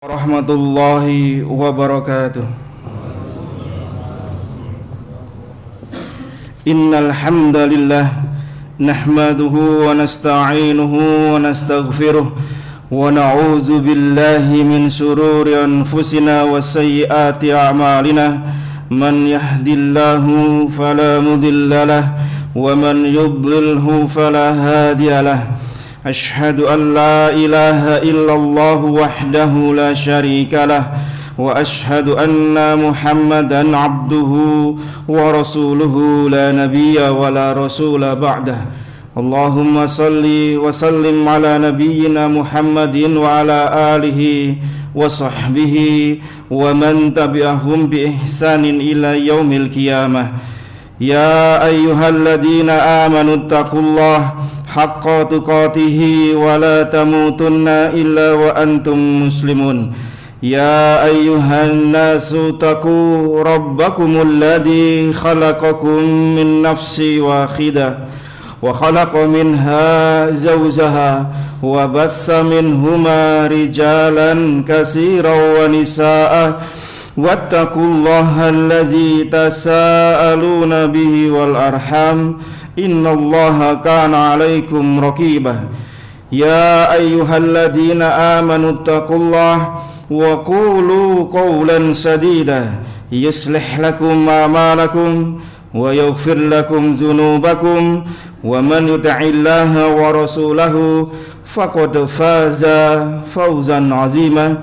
Warahmatullahi wabarakatuh. Innal hamdalillah nahmaduhu wa nasta'inuhu wa nastaghfiruh wa na'udzu billahi min shururi anfusina wa sayyiati a'malina. Man yahdihillahu fala mudhillalah wa man yudlilhu fala hadiyalah. Ashhadu an la ilaha illallah wahdahu la syarika lah wa ashhadu anna Muhammadan abduhu wa rasuluhu la nabiyya wa la rasula ba'dah. Allahumma salli wa sallim ala nabiyyina Muhammadin wa ala alihi wa sahbihi wa man tabi'ahum bi ihsanin ila yaumil qiyamah. Ya ayyuhalladzina amanu taqullaha haqqa tuqatihi wa la tamutunna illa wa antum muslimun. Ya ayyuhan nasu taqu rabbakumul ladzi khalaqakum min nafsin wahidah wa khalaqa minha zawjaha wa batha minhuma rijalan katsiran wa nisaa wattaqullaha allazi tasaaluna bihi wal arham innallaha kana 'alaikum raqibah. Ya ayyuhalladzina amanu taqullaha wa qulu qawlan sadida yuslih lakum a'malakum wa yaghfir lakum dhunubakum wa man yuti'illaha wa rasulahu faqad faza fawzan 'azima.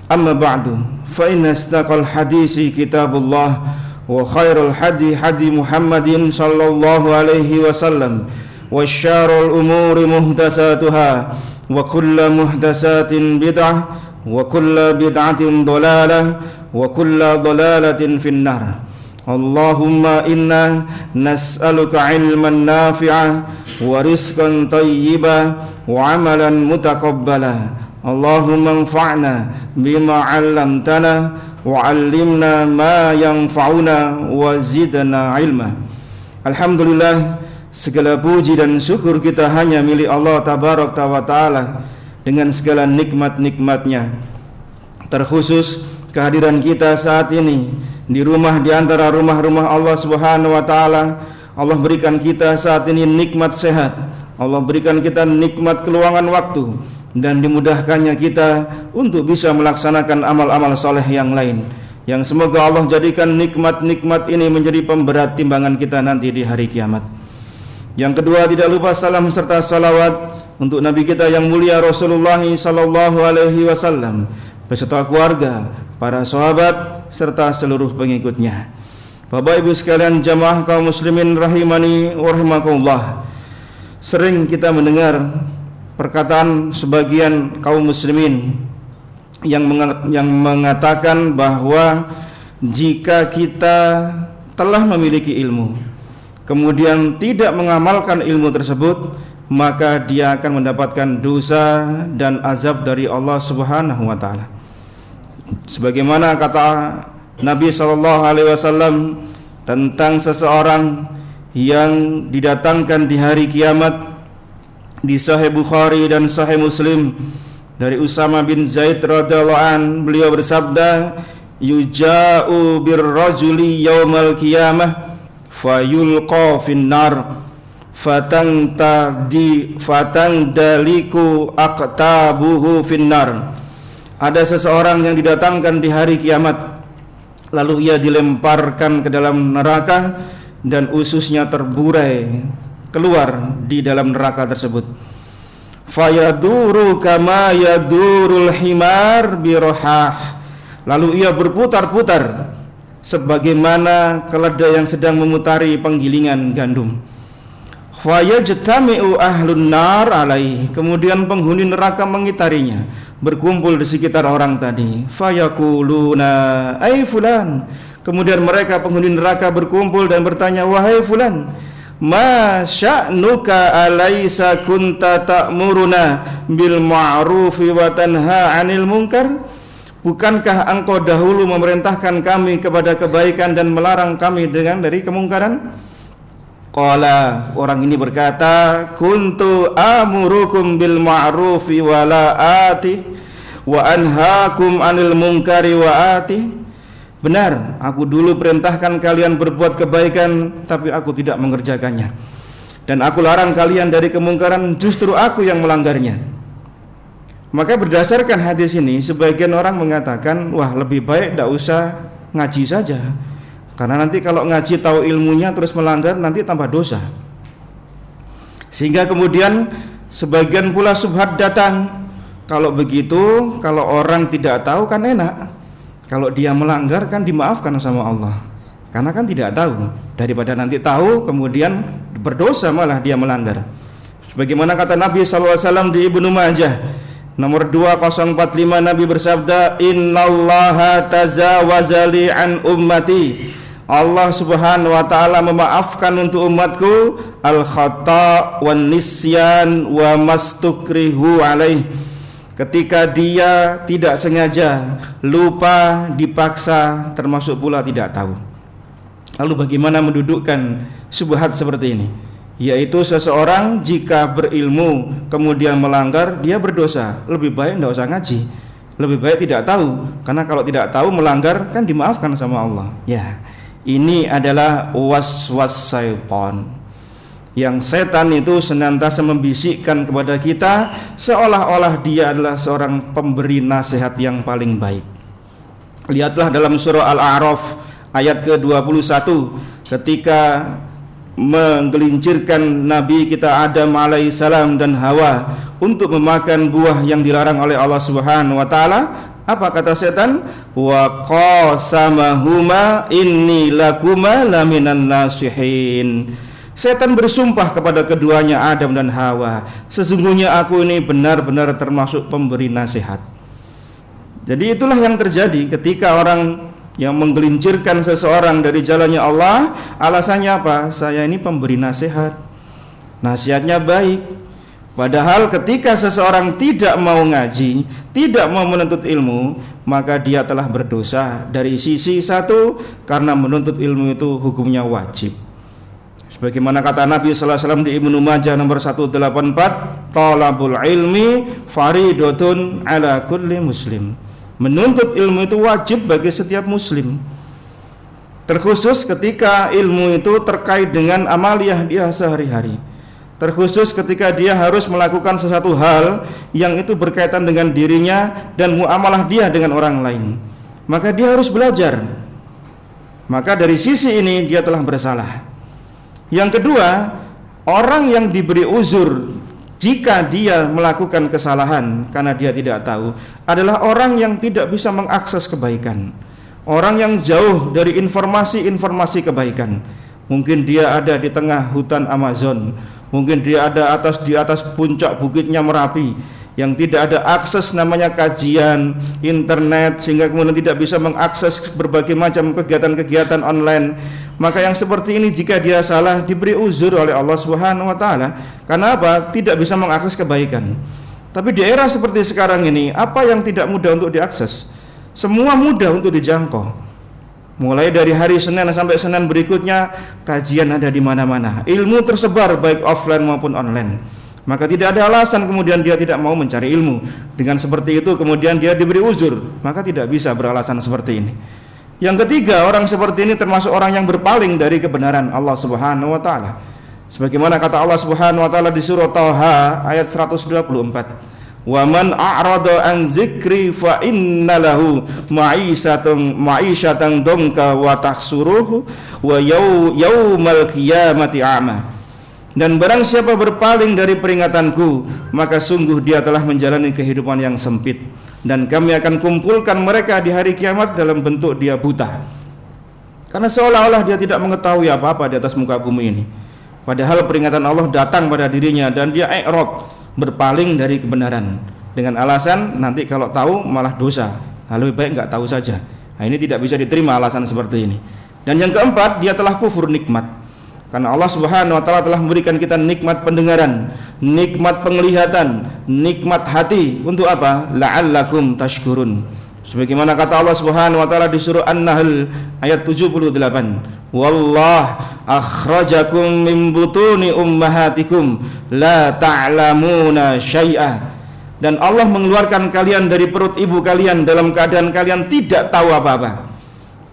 Amma ba'du, fa inna asdaqal hadisi kitabullah wa khairul hadi hadi Muhammadin sallallahu alaihi wasallam wa syarrul umuri muhdatsatuha wa kullu muhdatsatin bid'ah wa kullu bid'atin dhalalah wa kullu dhalalatin finnar. Allahumma inna nas'aluka ilman nafi'a wa rizqan thayyiban wa amalan mutaqabbala. Allahumma anfa'na bima 'allamtana wa 'allimna ma yanfa'una wa zidna ilma. Alhamdulillah, segala puji dan syukur kita hanya milik Allah tabaraka wa taala dengan segala nikmat-nikmatnya. Terkhusus kehadiran kita saat ini di rumah di antara rumah-rumah Allah Subhanahu wa taala. Allah berikan kita saat ini nikmat sehat. Allah berikan kita nikmat keluangan waktu dan dimudahkannya kita untuk bisa melaksanakan amal-amal soleh yang lain, yang semoga Allah jadikan nikmat-nikmat ini menjadi pemberat timbangan kita nanti di hari kiamat. Yang kedua, tidak lupa salam serta salawat untuk Nabi kita yang mulia Rasulullah sallallahu alaihi wasallam beserta keluarga, para sahabat serta seluruh pengikutnya. Bapak Ibu sekalian jamaah kaum muslimin rahimani wa rahimakumullah. Sering kita mendengar perkataan sebagian kaum muslimin yang mengatakan bahwa jika kita telah memiliki ilmu kemudian tidak mengamalkan ilmu tersebut, maka dia akan mendapatkan dosa dan azab dari Allah Subhanahu wa taala. Sebagaimana kata Nabi sallallahu alaihi wasallam tentang seseorang yang didatangkan di hari kiamat di Sahih Bukhari dan Sahih Muslim dari Usama bin Zaid radhiyallahu an, beliau bersabda, yuja'u birrajuli yaumal qiyamah fayulqa finnar fatangdaliku aqtabuhu finnar. Ada seseorang yang didatangkan di hari kiamat, lalu ia dilemparkan ke dalam neraka dan ususnya terburai keluar di dalam neraka tersebut. Fayaduru kama yadurul himar birahah. Lalu ia berputar-putar sebagaimana keledai yang sedang memutari penggilingan gandum. Fayajtami'u ahlun nar alaih. Kemudian penghuni neraka mengitarinya, berkumpul di sekitar orang tadi. Fayaquluna ai fulan. Kemudian mereka penghuni neraka berkumpul dan bertanya, wahai fulan, ma sya'nuka alaysa kunta ta'muruna bil ma'rufi wa tanha 'anil munkar? Bukankah engkau dahulu memerintahkan kami kepada kebaikan dan melarang kami dari kemungkaran? Qala, orang ini berkata, kuntu amurukum bil ma'rufi wa la ati wa anhaakum 'anil munkari wa ati. Benar, aku dulu perintahkan kalian berbuat kebaikan, tapi aku tidak mengerjakannya. Dan aku larang kalian dari kemungkaran, justru aku yang melanggarnya. Maka berdasarkan hadis ini, sebagian orang mengatakan, wah lebih baik tidak usah ngaji saja. Karena nanti kalau ngaji tahu ilmunya terus melanggar, nanti tambah dosa. Sehingga kemudian sebagian pula syubhat datang. Kalau begitu, kalau orang tidak tahu kan enak. Kalau dia melanggar kan dimaafkan sama Allah. Karena kan tidak tahu. Daripada nanti tahu kemudian berdosa malah dia melanggar. Sebagaimana kata Nabi SAW di Ibnu Majah nomor 2045, Nabi bersabda, Innallaha tazawaza li an ummati. Allah Subhanahu wa taala memaafkan untuk umatku al-khata' wan nisyan wa mastukrihu alaih. Ketika dia tidak sengaja, lupa, dipaksa, termasuk pula tidak tahu. Lalu bagaimana mendudukkan syubhat seperti ini? Yaitu seseorang jika berilmu kemudian melanggar, dia berdosa. Lebih baik tidak usah ngaji, lebih baik tidak tahu. Karena kalau tidak tahu melanggar kan dimaafkan sama Allah. Ya, ini adalah was-was syaitan. Yang setan itu senantiasa membisikkan kepada kita seolah-olah dia adalah seorang pemberi nasihat yang paling baik. Lihatlah dalam surah Al-A'raf ayat ke-21, ketika menggelincirkan Nabi kita Adam alaihissalam dan Hawa untuk memakan buah yang dilarang oleh Allah Subhanahu wa taala. Apa kata setan? Wa qasamahuma inni lakuma laminan nasihin. Setan bersumpah kepada keduanya Adam dan Hawa, sesungguhnya aku ini benar-benar termasuk pemberi nasihat. Jadi itulah yang terjadi ketika orang yang menggelincirkan seseorang dari jalannya Allah, alasannya apa? Saya ini pemberi nasihat, nasihatnya baik. Padahal ketika seseorang tidak mau ngaji, tidak mau menuntut ilmu, maka dia telah berdosa. Dari sisi satu, karena menuntut ilmu itu hukumnya wajib. Sebagaimana kata Nabi sallallahu alaihi wasallam di Ibnu Majah nomor 184, talabul ilmi faridotun ala kulli muslim. Menuntut ilmu itu wajib bagi setiap muslim. Terkhusus ketika ilmu itu terkait dengan amaliyah dia sehari-hari. Terkhusus ketika dia harus melakukan sesuatu hal yang itu berkaitan dengan dirinya dan muamalah dia dengan orang lain. Maka dia harus belajar. Maka dari sisi ini dia telah bersalah. Yang kedua, orang yang diberi uzur jika dia melakukan kesalahan karena dia tidak tahu adalah orang yang tidak bisa mengakses kebaikan, orang yang jauh dari informasi-informasi kebaikan. Mungkin dia ada di tengah hutan Amazon, mungkin dia ada di atas puncak bukitnya Merapi, yang tidak ada akses namanya kajian internet, sehingga kemudian tidak bisa mengakses berbagai macam kegiatan-kegiatan online. Maka yang seperti ini jika dia salah diberi uzur oleh Allah Subhanahu wa taala. Karena apa? Tidak bisa mengakses kebaikan. Tapi di era seperti sekarang ini, apa yang tidak mudah untuk diakses? Semua mudah untuk dijangkau. Mulai dari hari Senin sampai Senin berikutnya, kajian ada di mana-mana. Ilmu tersebar baik offline maupun online. Maka tidak ada alasan kemudian dia tidak mau mencari ilmu. Dengan seperti itu kemudian dia diberi uzur, maka tidak bisa beralasan seperti ini. Yang ketiga, orang seperti ini termasuk orang yang berpaling dari kebenaran Allah Subhanahu wa taala. Sebagaimana kata Allah Subhanahu wa taala di surah Thaha ayat 124. Wa man a'rada an dzikri fa inna lahu ma'isyatan dhanka wa tahsuruhu wa yaumal qiyamati a'ma. Dan barang siapa berpaling dari peringatanku, maka sungguh dia telah menjalani kehidupan yang sempit, dan kami akan kumpulkan mereka di hari kiamat dalam bentuk dia buta. Karena seolah-olah dia tidak mengetahui apa-apa di atas muka bumi ini. Padahal peringatan Allah datang pada dirinya dan dia i'rad, berpaling dari kebenaran dengan alasan nanti kalau tahu malah dosa. Nah, lebih baik enggak tahu saja. Nah, ini tidak bisa diterima alasan seperti ini. Dan yang keempat, dia telah kufur nikmat. Karena Allah Subhanahu wa taala telah memberikan kita nikmat pendengaran, nikmat penglihatan, nikmat hati untuk apa? La'allakum tashkurun. Sebagaimana kata Allah Subhanahu wa taala di surah An-Nahl ayat 78. Wallah akhrajakum min butuni ummahatikum la ta'lamuna syai'a. dan Allah mengeluarkan kalian dari perut ibu kalian dalam keadaan kalian tidak tahu apa-apa.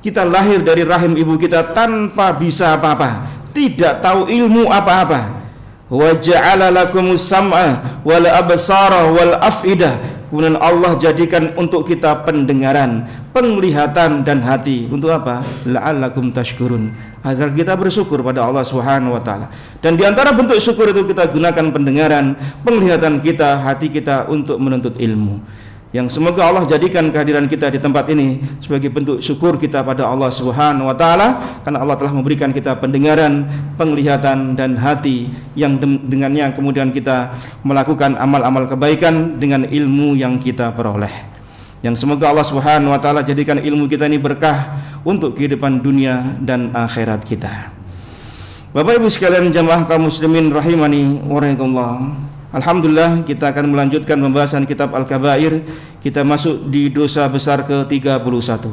Kita lahir dari rahim ibu kita tanpa bisa apa-apa, tidak tahu ilmu apa-apa. Wa ja'ala lakumus sam'a wal absara wal af'idah. Kemudian Allah jadikan untuk kita pendengaran, penglihatan dan hati. Untuk apa? La'allakum tashkurun, agar kita bersyukur pada Allah Subhanahu wa taala. Dan di antara bentuk syukur itu kita gunakan pendengaran, penglihatan kita, hati kita untuk menuntut ilmu. Yang semoga Allah jadikan kehadiran kita di tempat ini sebagai bentuk syukur kita pada Allah Subhanahu wa taala, karena Allah telah memberikan kita pendengaran, penglihatan dan hati yang dengannya kemudian kita melakukan amal-amal kebaikan dengan ilmu yang kita peroleh. Yang semoga Allah Subhanahu wa taala jadikan ilmu kita ini berkah untuk kehidupan dunia dan akhirat kita. Bapak Ibu sekalian jamaah kaum muslimin rahimani wa rahimakumullah. Alhamdulillah, kita akan melanjutkan pembahasan kitab Al-Kabair. Kita masuk di dosa besar ke-31.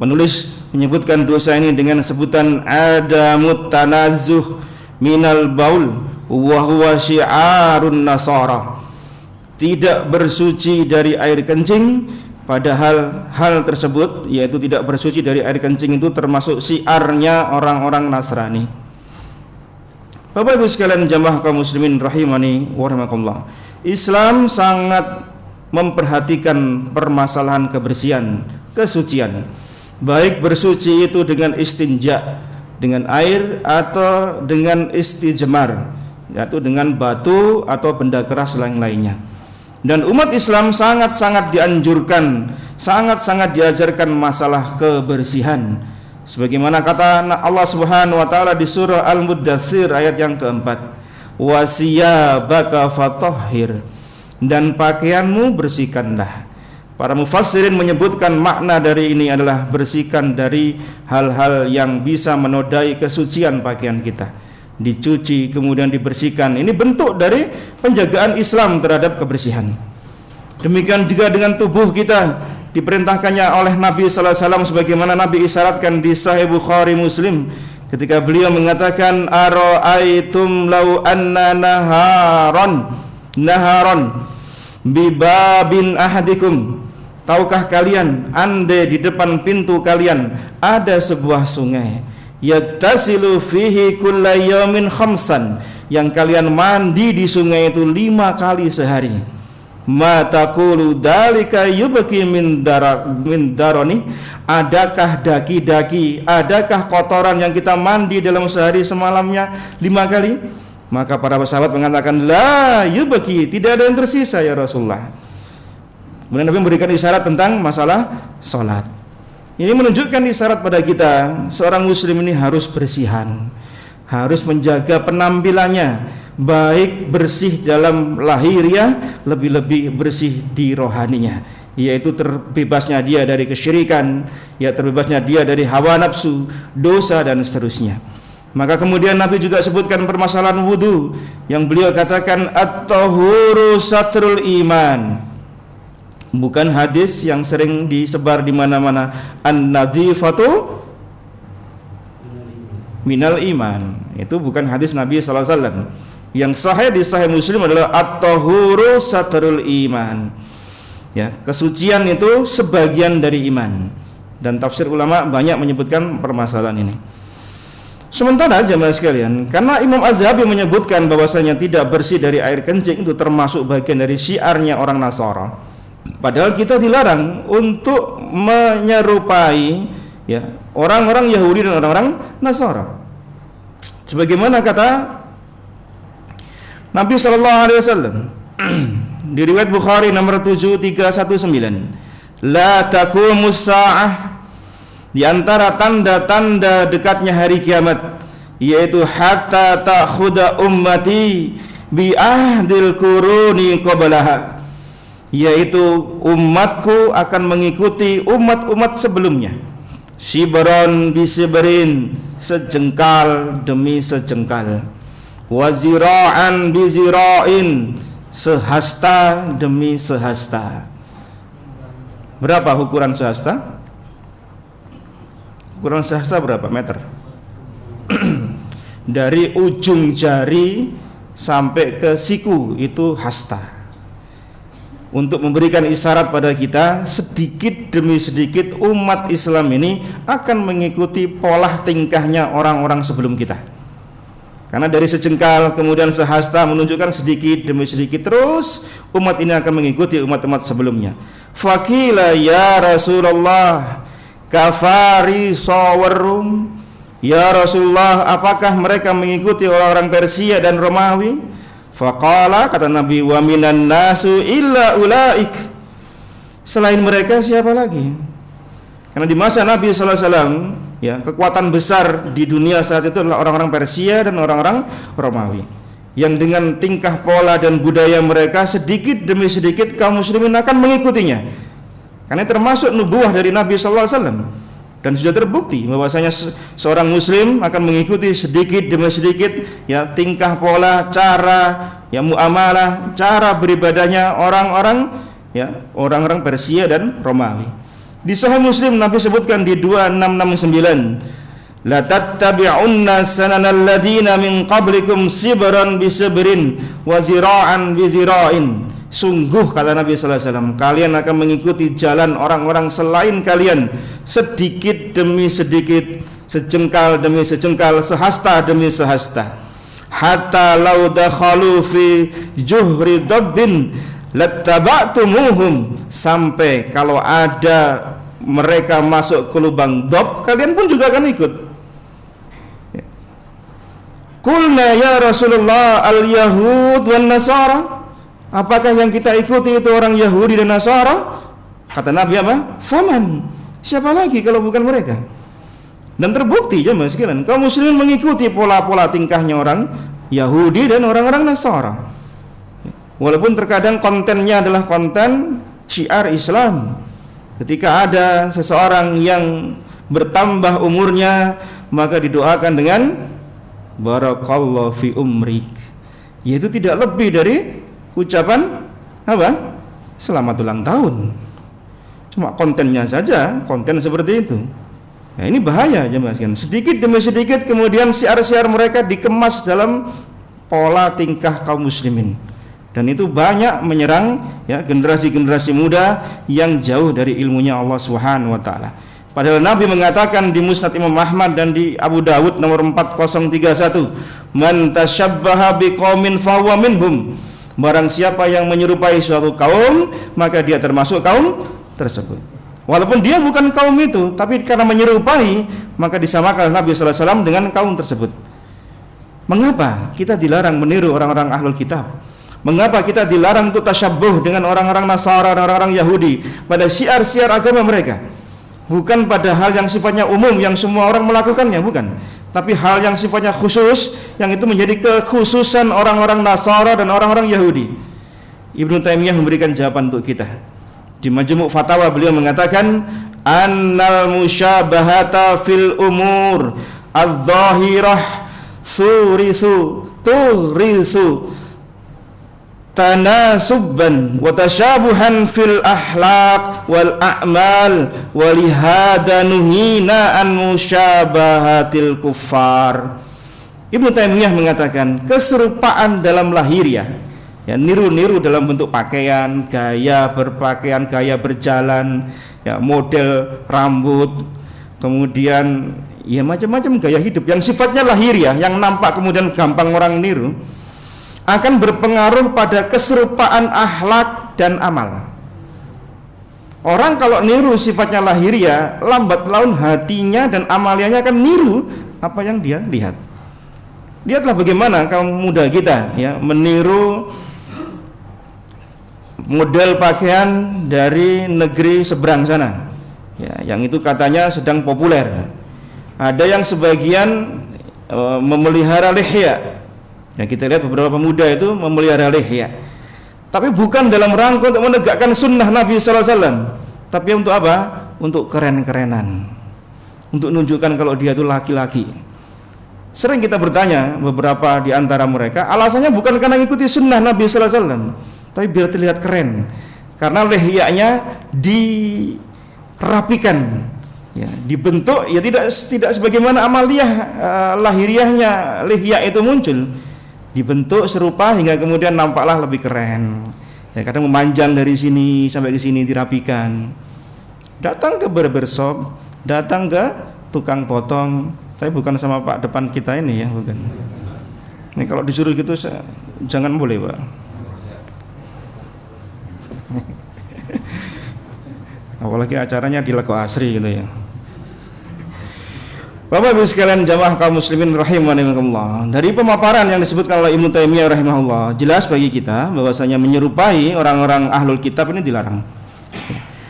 Penulis menyebutkan dosa ini dengan sebutan adamut tanazzuh minal baul wa huwa syi'arun nasara. Tidak bersuci dari air kencing, padahal hal tersebut, yaitu tidak bersuci dari air kencing, itu termasuk syiarnya orang-orang Nasrani. Bapak Ibu sekalian jamaah kaum muslimin rahimani wa rahimakumullah. Islam sangat memperhatikan permasalahan kebersihan, kesucian. Baik bersuci itu dengan istinja, dengan air, atau dengan istijmar, yaitu dengan batu atau benda keras lain-lainnya. Dan umat Islam sangat-sangat dianjurkan, sangat-sangat diajarkan masalah kebersihan. Sebagaimana kata Allah Subhanahu wa taala di surah Al-Muddatsir ayat yang keempat, wasiyabaka fatahhir, dan pakaianmu bersihkanlah. Para mufassirin menyebutkan makna dari ini adalah bersihkan dari hal-hal yang bisa menodai kesucian pakaian kita, dicuci kemudian dibersihkan. Ini bentuk dari penjagaan Islam terhadap kebersihan. Demikian juga dengan tubuh kita, diperintahkannya oleh Nabi sallallahu alaihi wasallam sebagaimana Nabi isyaratkan di Sahih Bukhari Muslim ketika beliau mengatakan ara'aitum law anna naharon bibabin ahadikum, tahukah kalian andai di depan pintu kalian ada sebuah sungai yaktasilu fihi kulla yawmin khamsan, yang kalian mandi di sungai itu 5 kali sehari. Ma taqulu dalika yubki min daroni, adakah daki-daki, adakah kotoran yang kita mandi dalam sehari semalamnya 5 kali? Maka para sahabat mengatakan la yubki, tidak ada yang tersisa ya Rasulullah. Kemudian Nabi memberikan isyarat tentang masalah salat. Ini menunjukkan isyarat pada kita, seorang muslim ini harus bersihan, harus menjaga penampilannya, baik bersih dalam lahiriah, lebih-lebih bersih di rohaninya, yaitu terbebasnya dia dari kesyirikan, ya terbebasnya dia dari hawa nafsu, dosa dan seterusnya. Maka kemudian Nabi juga sebutkan permasalahan wudu yang beliau katakan at-tahuru satrul iman. Bukan hadis yang sering disebar di mana-mana, an-nadhifatu minal iman. Itu bukan hadis Nabi sallallahu alaihi wasallam. Yang sahih di Sahih Muslim adalah at-tahuru satrul iman. Ya, kesucian itu sebagian dari iman. Dan tafsir ulama banyak menyebutkan permasalahan ini. Sementara jemaah sekalian, karena Imam Az-Zahabi menyebutkan bahwasanya tidak bersih dari air kencing itu termasuk bagian dari syiarnya orang Nasara. Padahal kita dilarang untuk menyerupai ya orang-orang Yahudi dan orang-orang Nasara. Sebagaimana kata Nabi sallallahu alaihi wasallam di riwayat Bukhari nomor 7319, la taqumus saah, di antara tanda-tanda dekatnya hari kiamat, yaitu hatta ta'khudha ummati bi ahdil quruni qablaha, yaitu umatku akan mengikuti umat-umat sebelumnya, shibran bi shibrin, sejengkal demi sejengkal, wazira'an bizira'in, sehasta demi sehasta. Berapa ukuran sehasta? Ukuran sehasta berapa meter? Dari ujung jari sampai ke siku itu hasta. untuk memberikan isyarat pada kita, sedikit demi sedikit umat Islam ini akan mengikuti pola tingkahnya orang-orang sebelum kita. Karena dari sejengkal kemudian sehasta menunjukkan sedikit demi sedikit, terus umat ini akan mengikuti umat-umat sebelumnya. Faqila ya Rasulullah kafari sawarum, ya Rasulullah, apakah mereka mengikuti orang-orang Persia dan Romawi? Faqala, kata Nabi, wa minan nasu illa ulaik, selain mereka siapa lagi? Karena di masa Nabi sallallahu alaihi wasallam, ya, kekuatan besar di dunia saat itu adalah orang-orang Persia dan orang-orang Romawi, yang dengan tingkah pola dan budaya mereka sedikit demi sedikit kaum muslimin akan mengikutinya. Karena termasuk nubuwah dari Nabi sallallahu alaihi wasallam. Dan sudah terbukti bahwasanya seorang muslim akan mengikuti sedikit demi sedikit, ya, tingkah pola, cara, ya, muamalah, cara beribadahnya orang-orang Persia dan Romawi. Di Sahih Muslim Nabi sebutkan di 2669, la tattabi'unna sananal ladina min qablikum sibran bi sibrin wa zira'an bi zira'in. Sungguh, kata Nabi sallallahu alaihi wasallam, kalian akan mengikuti jalan orang-orang selain kalian, sedikit demi sedikit, sejengkal demi sejengkal, sehasta demi sehasta. Hatta law dakhalu fi juhri dabbin lattaba'tumuhum, sampai kalau ada mereka masuk ke lubang dob, kalian pun juga akan ikut. Qulna ya Rasulullah al-yahud wan nasara, apakah yang kita ikuti itu orang Yahudi dan Nasara? Kata Nabi apa? Faman, siapa lagi kalau bukan mereka? Dan terbukti jemaah sekalian, kaum muslimin mengikuti pola-pola tingkahnya orang Yahudi dan orang-orang Nasara. Walaupun terkadang kontennya adalah konten syiar Islam. Ketika ada seseorang yang bertambah umurnya, maka didoakan dengan barakallahu fi umrik, yaitu tidak lebih dari ucapan apa? Selamat ulang tahun. Cuma kontennya saja, konten seperti itu. Nah, ini bahaya jemaah sekalian. Sedikit demi sedikit kemudian syiar-syiar mereka dikemas dalam pola tingkah kaum muslimin. Dan itu banyak menyerang, ya, generasi-generasi muda yang jauh dari ilmunya Allah Subhanahu wa taala. Padahal Nabi mengatakan di Musnad Imam Ahmad dan di Abu Dawud nomor 4031, man tasyabbaha biqaumin fahuwa minhum. Barang siapa yang menyerupai suatu kaum, maka dia termasuk kaum tersebut. Walaupun dia bukan kaum itu, tapi karena menyerupai, maka disamakan Nabi sallallahu alaihi wasallam dengan kaum tersebut. Mengapa kita dilarang meniru orang-orang ahlul kitab? Mengapa kita dilarang untuk tasyabbuh dengan orang-orang Nasara dan orang-orang Yahudi pada syiar-syiar agama mereka? Bukan pada hal yang sifatnya umum yang semua orang melakukannya, bukan. Tapi hal yang sifatnya khusus, yang itu menjadi kekhususan orang-orang Nasara dan orang-orang Yahudi. Ibnu Taimiyah memberikan jawaban untuk kita. Di Majmu' Fatawa beliau mengatakan, annal musyabahata fil umur adz-dzahirah turisu tanasubban wa tasyabuhan fil akhlaq wal a'mal wa lihada nuhina an musyabahatil kuffar. Ibnu Taimiyah mengatakan keserupaan dalam lahiriah, ya, niru-niru dalam bentuk pakaian, gaya berpakaian, gaya berjalan, ya, model rambut, kemudian ya macam-macam gaya hidup yang sifatnya lahiriah, yang nampak kemudian gampang orang niru, akan berpengaruh pada keserupaan akhlak dan amal. Orang kalau niru sifatnya lahiriah, lambat laun hatinya dan amaliannya akan niru apa yang dia lihat. Lihatlah bagaimana kaum muda kita, ya, meniru model pakaian dari negeri seberang sana, ya, yang itu katanya sedang populer. Ada yang sebagian memelihara lihya. Yang kita lihat beberapa pemuda itu memelihara lihya, tapi bukan dalam rangka untuk menegakkan sunnah Nabi sallallahu alaihi wasallam, tapi untuk apa? Untuk keren-kerenan, untuk menunjukkan kalau dia itu laki-laki. Sering kita bertanya beberapa di antara mereka, alasannya bukan karena ikuti sunnah Nabi sallallahu alaihi wasallam, tapi biar terlihat keren, karena lihyanya dirapikan, ya, dibentuk, ya tidak sebagaimana amaliyah lahiriahnya lihya itu muncul, dibentuk serupa hingga kemudian nampaklah lebih keren. Ya, kadang memanjang dari sini sampai ke sini dirapikan. Datang ke barbershop, datang ke tukang potong, tapi bukan sama Pak depan kita ini ya, bukan. Ini kalau disuruh gitu jangan boleh, Pak. Apalagi acaranya di Lego Asri gitu ya. Bapak Ibu sekalian jamaah kaum muslimin rahimakumullah. Dari pemaparan yang disebutkan oleh Ibnu Taimiyah rahimahullah, jelas bagi kita bahwasanya menyerupai orang-orang ahlul kitab ini dilarang.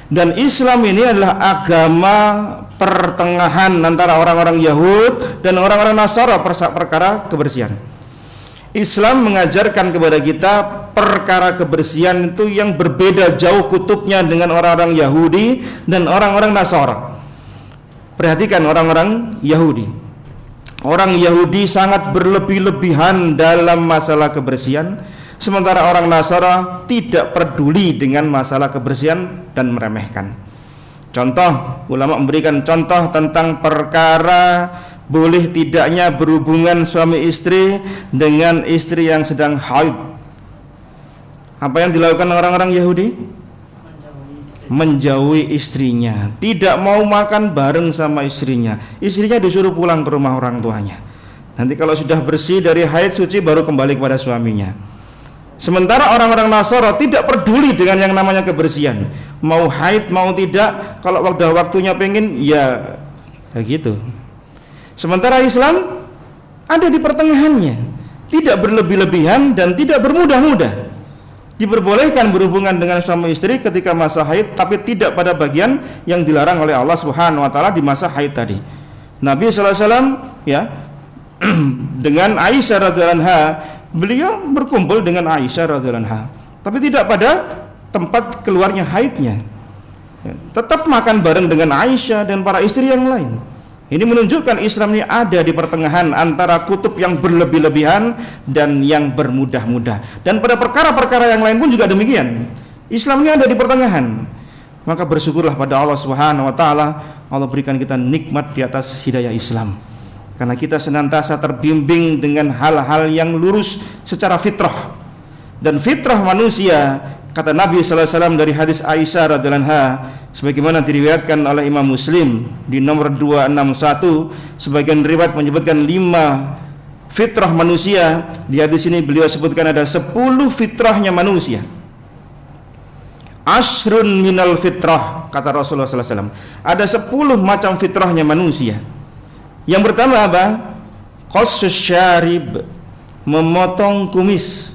Dan Islam ini adalah agama pertengahan antara orang-orang Yahud dan orang-orang Nasara perkara kebersihan. Islam mengajarkan kepada kita perkara kebersihan itu yang berbeda jauh kutubnya dengan orang-orang Yahudi dan orang-orang Nasara. Perhatikan orang-orang Yahudi. Orang Yahudi sangat berlebih-lebihan dalam masalah kebersihan, sementara orang Nasara tidak peduli dengan masalah kebersihan dan meremehkan. Contoh, ulama memberikan contoh tentang perkara boleh tidaknya berhubungan suami istri dengan istri yang sedang haid. Apa yang dilakukan orang-orang Yahudi? Menjauhi istrinya, tidak mau makan bareng sama istrinya. Istrinya disuruh pulang ke rumah orang tuanya. Nanti kalau sudah bersih dari haid suci baru kembali kepada suaminya. Sementara orang-orang Nasara tidak peduli dengan yang namanya kebersihan. Mau haid mau tidak, kalau udah waktunya pengen ya gitu. Sementara Islam ada di pertengahannya, tidak berlebih-lebihan dan tidak bermudah-mudah. Diperbolehkan berhubungan dengan suami istri ketika masa haid, tapi tidak pada bagian yang dilarang oleh Allah Subhanahu wa taala di masa haid tadi. Nabi sallallahu alaihi wasallam ya dengan Aisyah radhiyallahu anha, beliau berkumpul dengan Aisyah radhiyallahu anha, tapi tidak pada tempat keluarnya haidnya. Tetap makan bareng dengan Aisyah dan para istri yang lain. Ini menunjukkan Islam ini ada di pertengahan antara kutub yang berlebih-lebihan dan yang bermudah-mudah. Dan pada perkara-perkara yang lain pun juga demikian. Islam ini ada di pertengahan. Maka bersyukurlah pada Allah Subhanahu wa taala, Allah berikan kita nikmat di atas hidayah Islam. Karena kita senantiasa terbimbing dengan hal-hal yang lurus secara fitrah. Dan fitrah manusia, kata Nabi sallallahu alaihi wasallam dari hadis Aisyah radhiyallahu anha, sebagaimana diriwayatkan oleh Imam Muslim di nomor 261, sebagian riwayat menyebutkan 5 fitrah manusia. Di hadis ini beliau sebutkan ada 10 fitrahnya manusia. Asrun minal fitrah, kata Rasulullah sallallahu alaihi wasallam. Ada 10 macam fitrahnya manusia. Yang pertama apa? Qassus syarib, memotong kumis.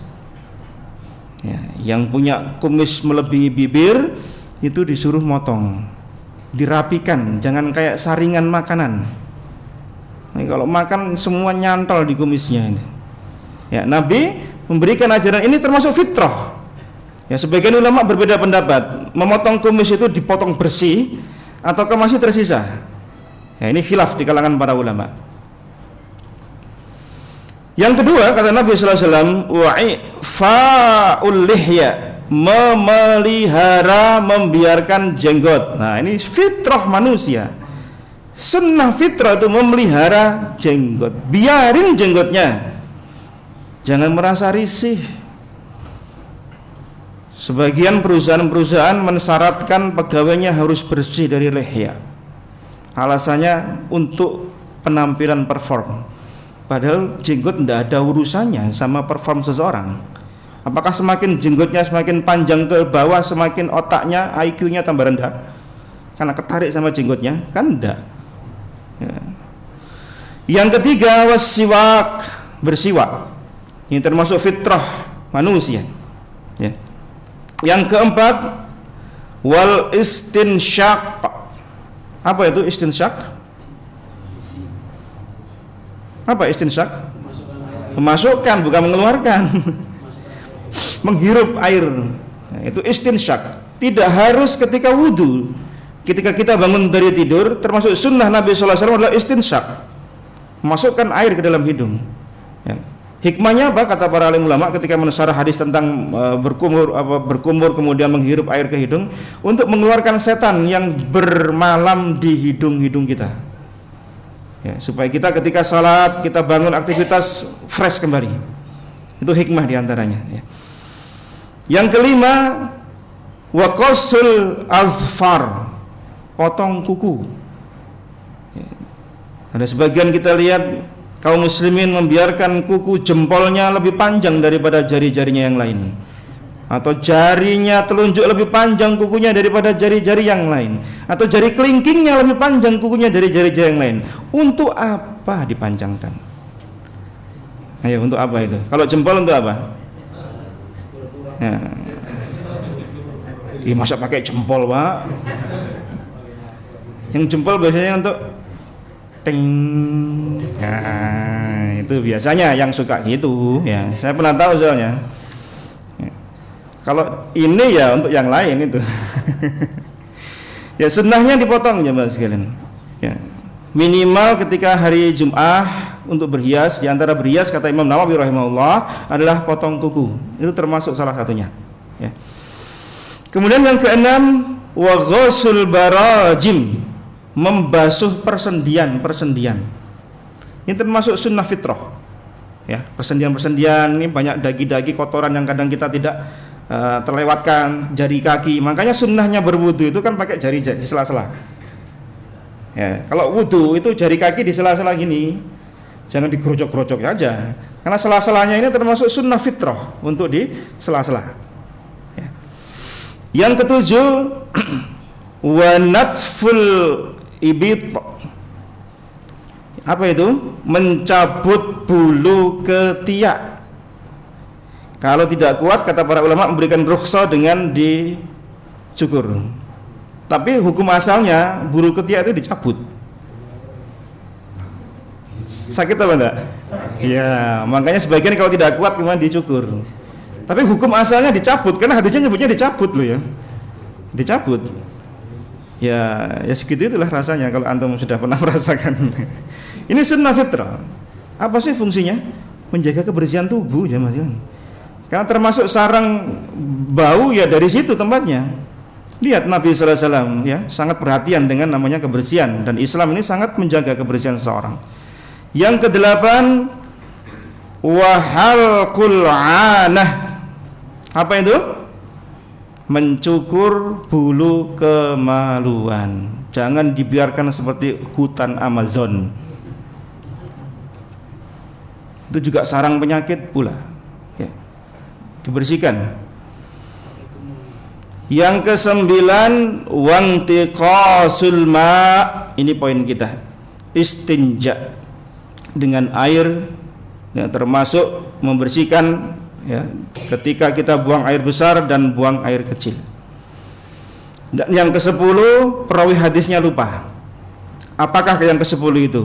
Ya, yang punya kumis melebihi bibir itu disuruh motong, dirapikan, jangan kayak saringan makanan. Nah, kalau makan semua nyantol di kumisnya ini. Ya, Nabi memberikan ajaran ini termasuk fitrah. Ya, sebagian ulama berbeda pendapat, memotong kumis itu dipotong bersih ataukah masih tersisa. Ya, ini khilaf di kalangan para ulama. Yang kedua, kata Nabi sallallahu alaihi wasallam, wa'ifa'ul lihya, memelihara, membiarkan jenggot. Nah, ini fitrah manusia. Sunnah fitrah itu memelihara jenggot, biarin jenggotnya, jangan merasa risih. Sebagian perusahaan-perusahaan mensyaratkan pegawainya harus bersih dari lihya. Alasannya untuk penampilan perform. Padahal jenggot tidak ada urusannya sama perform seseorang. Apakah semakin jenggotnya semakin panjang ke bawah, semakin otaknya, IQ-nya tambah rendah karena ketarik sama jenggotnya? Kan enggak ya. Yang ketiga, wasiwak, bersiwak. Ini termasuk fitrah manusia ya. Yang keempat, wal istinsyaq. Apa itu istinsyaq? Apa istinsyaq? Memasukkan, bukan mengeluarkan. Menghirup air. Nah, itu istinsyaq. Tidak harus ketika wudu. Ketika kita bangun dari tidur, termasuk sunnah Nabi sallallahu alaihi wasallam adalah istinsyaq. Masukkan air ke dalam hidung. Ya. Hikmahnya apa? Kata para alim ulama ketika mensyarah hadis tentang berkumur kemudian menghirup air ke hidung, untuk mengeluarkan setan yang bermalam di hidung-hidung kita. Ya, supaya kita ketika salat, kita bangun aktivitas fresh kembali. Itu hikmah diantaranya ya. Yang kelima, wa qasul azfar, potong kuku. Ada sebagian kita lihat kaum muslimin membiarkan kuku jempolnya lebih panjang daripada jari-jarinya yang lain, atau jarinya telunjuk lebih panjang kukunya daripada jari-jari yang lain, atau jari kelingkingnya lebih panjang kukunya dari jari-jari yang lain. Untuk apa dipanjangkan? Ayo, untuk apa itu? Kalau jempol untuk apa? Ya. Masa pakai jempol, Pak? Yang jempol biasanya untuk ting. Nah, itu biasanya yang suka gitu ya. Saya pernah tahu soalnya. Ya. Kalau ini ya untuk yang lain itu. Ya, sunnahnya dipotong jemaah sekalian. Ya. Minimal ketika hari Jumat untuk berhias, di antara berhias kata Imam Nawawi rahimahullah adalah potong kuku. Itu termasuk salah satunya. Ya. Kemudian yang keenam, wa ghusul barajim, membasuh persendian. Ini termasuk sunnah fitrah. Ya, persendian ini banyak dagi-dagi kotoran yang kadang kita tidak terlewatkan, jari kaki. Makanya sunnahnya berwudu itu kan pakai jari di sela-sela. Ya, kalau wudu itu jari kaki di sela-sela gini, jangan digerocok-gerocok saja. Karena sela-selanya ini termasuk sunnah fitrah untuk di sela-sela. Ya. Yang ketujuh, wa natful ibit. Apa itu? Mencabut bulu ketiak. Kalau tidak kuat, kata para ulama, memberikan rukhsah dengan dicukur. Tapi hukum asalnya bulu ketiak itu dicabut. Sakit apa enggak? Iya, makanya sebagian kalau tidak kuat kemudian dicukur. Tapi hukum asalnya dicabut, karena hadisnya nyebutnya dicabut loh ya. Dicabut. Ya segitu itulah rasanya kalau antum sudah pernah merasakan. Ini sunnah fitrah. Apa sih fungsinya? Menjaga kebersihan tubuh jemaah sekalian. Karena termasuk sarang bau ya dari situ tempatnya. Lihat Nabi sallallahu alaihi wasallam ya, sangat perhatian dengan namanya kebersihan, dan Islam ini sangat menjaga kebersihan seseorang. Yang kedelapan, wa halqul anah. Apa itu? Mencukur bulu kemaluan. Jangan dibiarkan seperti hutan Amazon. Itu juga sarang penyakit pula. Ya. Dibersihkan. Yang kesembilan, wantiqasul ma. Ini poin kita. Istinja dengan air, ya, termasuk membersihkan ya, ketika kita buang air besar dan buang air kecil. Dan yang ke-10, perawi hadisnya lupa. Apakah yang ke-10 itu?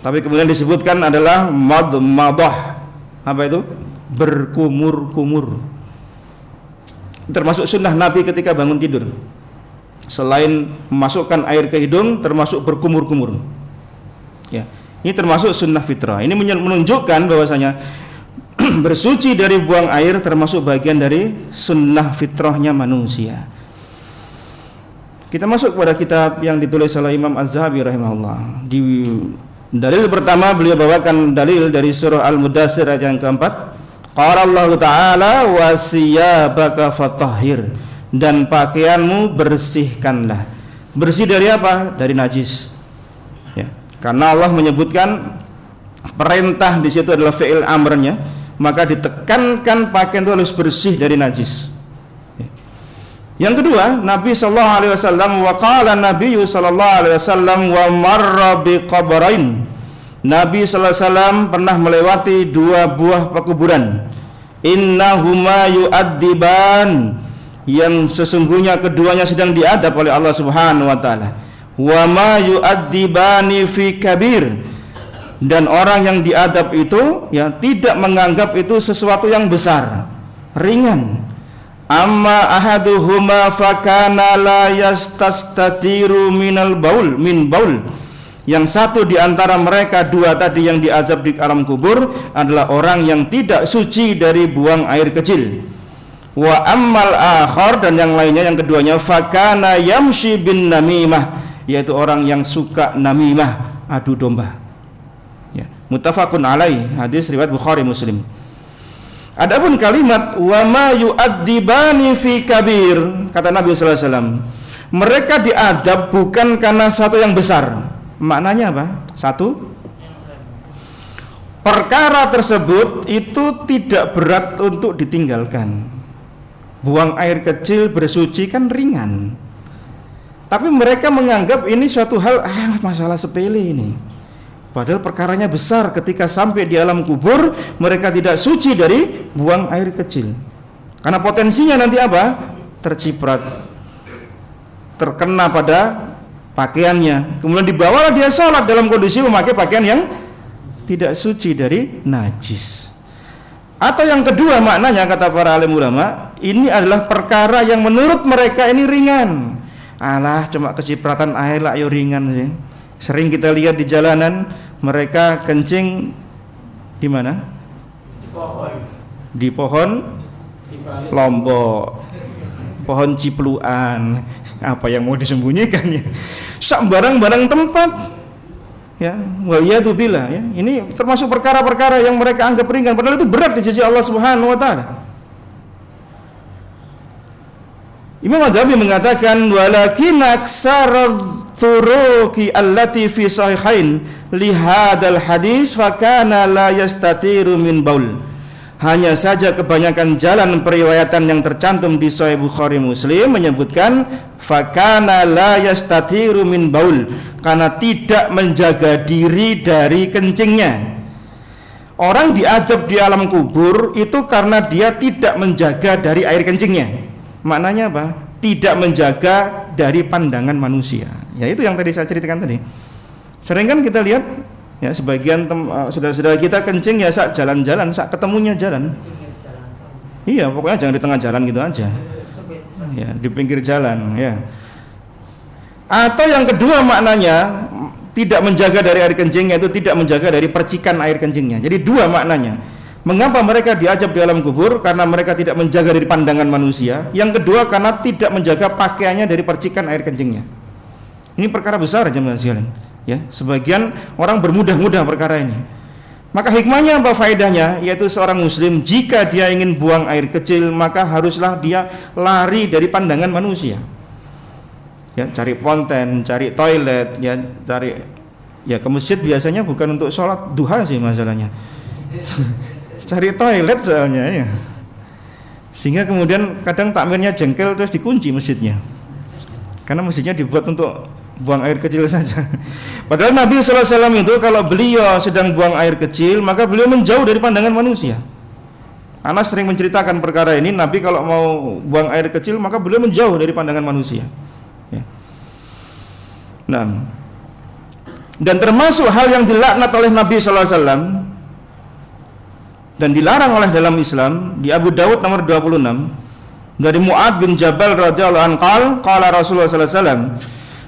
Tapi kemudian disebutkan adalah madmadah. Apa itu? Berkumur-kumur. Termasuk sunnah Nabi ketika bangun tidur. Selain memasukkan air ke hidung, termasuk berkumur-kumur. Ya, ini termasuk sunnah fitrah. Ini menunjukkan bahwasanya bersuci dari buang air termasuk bagian dari sunnah fitrahnya manusia. Kita masuk kepada kitab yang ditulis oleh Imam Az-Zahabi rahimahullah. Di dalil pertama beliau bawakan dalil dari surah Al-Mudaththir ayat yang keempat. Qala Allah Ta'ala wa siyabaka fatahhir, dan pakaianmu bersihkanlah. Bersih dari apa? Dari najis. Ya. Karena Allah menyebutkan perintah di situ adalah fi'il amrnya, maka ditekankan pakaian itu harus bersih dari najis. Ya. Yang kedua, Nabi sallallahu alaihi wasallam wa qala Nabi sallallahu alaihi wasallam wa marra biqabrain. Nabi sallallahu alaihi wasallam pernah melewati dua buah pekuburan. Innahuma yu'addiban, yang sesungguhnya keduanya sedang diadab oleh Allah Subhanahu wa taala. Wa ma yu'addibani fi kabir, dan orang yang diadab itu ya tidak menganggap itu sesuatu yang besar, ringan. Amma ahaduhuma fakana la yastastatiru minal baul min baul. Yang satu di antara mereka dua tadi yang diazab di alam kubur adalah orang yang tidak suci dari buang air kecil. Wa ammal akhar, dan yang lainnya yang keduanya fakana yamshi bin namimah, yaitu orang yang suka namimah, adu domba. Ya, muttafaqun alaih, hadis riwayat Bukhari Muslim. Adapun kalimat wa ma yu'adzibani fi kabir, kata Nabi sallallahu alaihi wasallam, mereka diadab bukan karena satu yang besar. Maknanya apa? Satu, perkara tersebut itu tidak berat untuk ditinggalkan. Buang air kecil bersuci kan ringan. Tapi mereka menganggap ini suatu hal masalah sepele ini. Padahal perkaranya besar. Ketika sampai di alam kubur, mereka tidak suci dari buang air kecil. Karena potensinya nanti apa? Terciprat, terkena pada pakaiannya. Kemudian dibawalah dia sholat dalam kondisi memakai pakaian yang tidak suci dari najis. Atau yang kedua maknanya, kata para alim ulama, ini adalah perkara yang menurut mereka ini ringan. Alah, cuma kecipratan air lah, yo ringan sih. Sering kita lihat di jalanan mereka kencing di mana? Di pohon lombok, pohon cipluan. Apa yang mau disembunyikan ya? Barang-barang tempat. Ya, waliyadzubillah ya. Ini termasuk perkara-perkara yang mereka anggap ringan, padahal itu berat di sisi Allah Subhanahu wa taala. Imam Adzhabi mengatakan walakin aksar turuqi allati fi sahihain li hadzal hadis fa kana la yastatiru min baul. Hanya saja kebanyakan jalan periwayatan yang tercantum di Sahih Bukhari Muslim menyebutkan fa kana la yastatiru min baul, karena tidak menjaga diri dari kencingnya. Orang diazab di alam kubur itu karena dia tidak menjaga dari air kencingnya. Maknanya apa? Tidak menjaga dari pandangan manusia. Ya itu yang tadi saya ceritakan tadi. Sering kan kita lihat ya sebagian saudara-saudara kita kencing ya saat jalan-jalan, saat ketemunya jalan. Iya, pokoknya jangan di tengah jalan gitu aja. Ya, di pinggir jalan ya. Atau yang kedua maknanya tidak menjaga dari air kencingnya itu tidak menjaga dari percikan air kencingnya. Jadi dua maknanya. Mengapa mereka diazab di alam kubur? Karena mereka tidak menjaga dari pandangan manusia. Yang kedua karena tidak menjaga pakaiannya dari percikan air kencingnya. Ini perkara besar jemaah sekalian. Ya, sebagian orang bermudah-mudah perkara ini. Maka hikmahnya apa faedahnya? Yaitu seorang muslim jika dia ingin buang air kecil maka haruslah dia lari dari pandangan manusia. Ya, cari fonten, cari toilet, ya cari ya ke masjid biasanya bukan untuk sholat duha sih masalahnya. Cari toilet soalnya ya. Sehingga kemudian kadang takmirnya jengkel terus dikunci masjidnya. Karena masjidnya dibuat untuk buang air kecil saja. Padahal Nabi sallallahu alaihi wasallam itu kalau beliau sedang buang air kecil maka beliau menjauh dari pandangan manusia. Anas sering menceritakan perkara ini, Nabi kalau mau buang air kecil maka beliau menjauh dari pandangan manusia. Ya. Nah, dan termasuk hal yang dilaknat oleh Nabi sallallahu alaihi wasallam dan dilarang oleh dalam Islam di Abu Dawud nomor 26 dari Mu'ad bin Jabal radhiyallahu anhu qala Rasulullah sallallahu alaihi wasallam.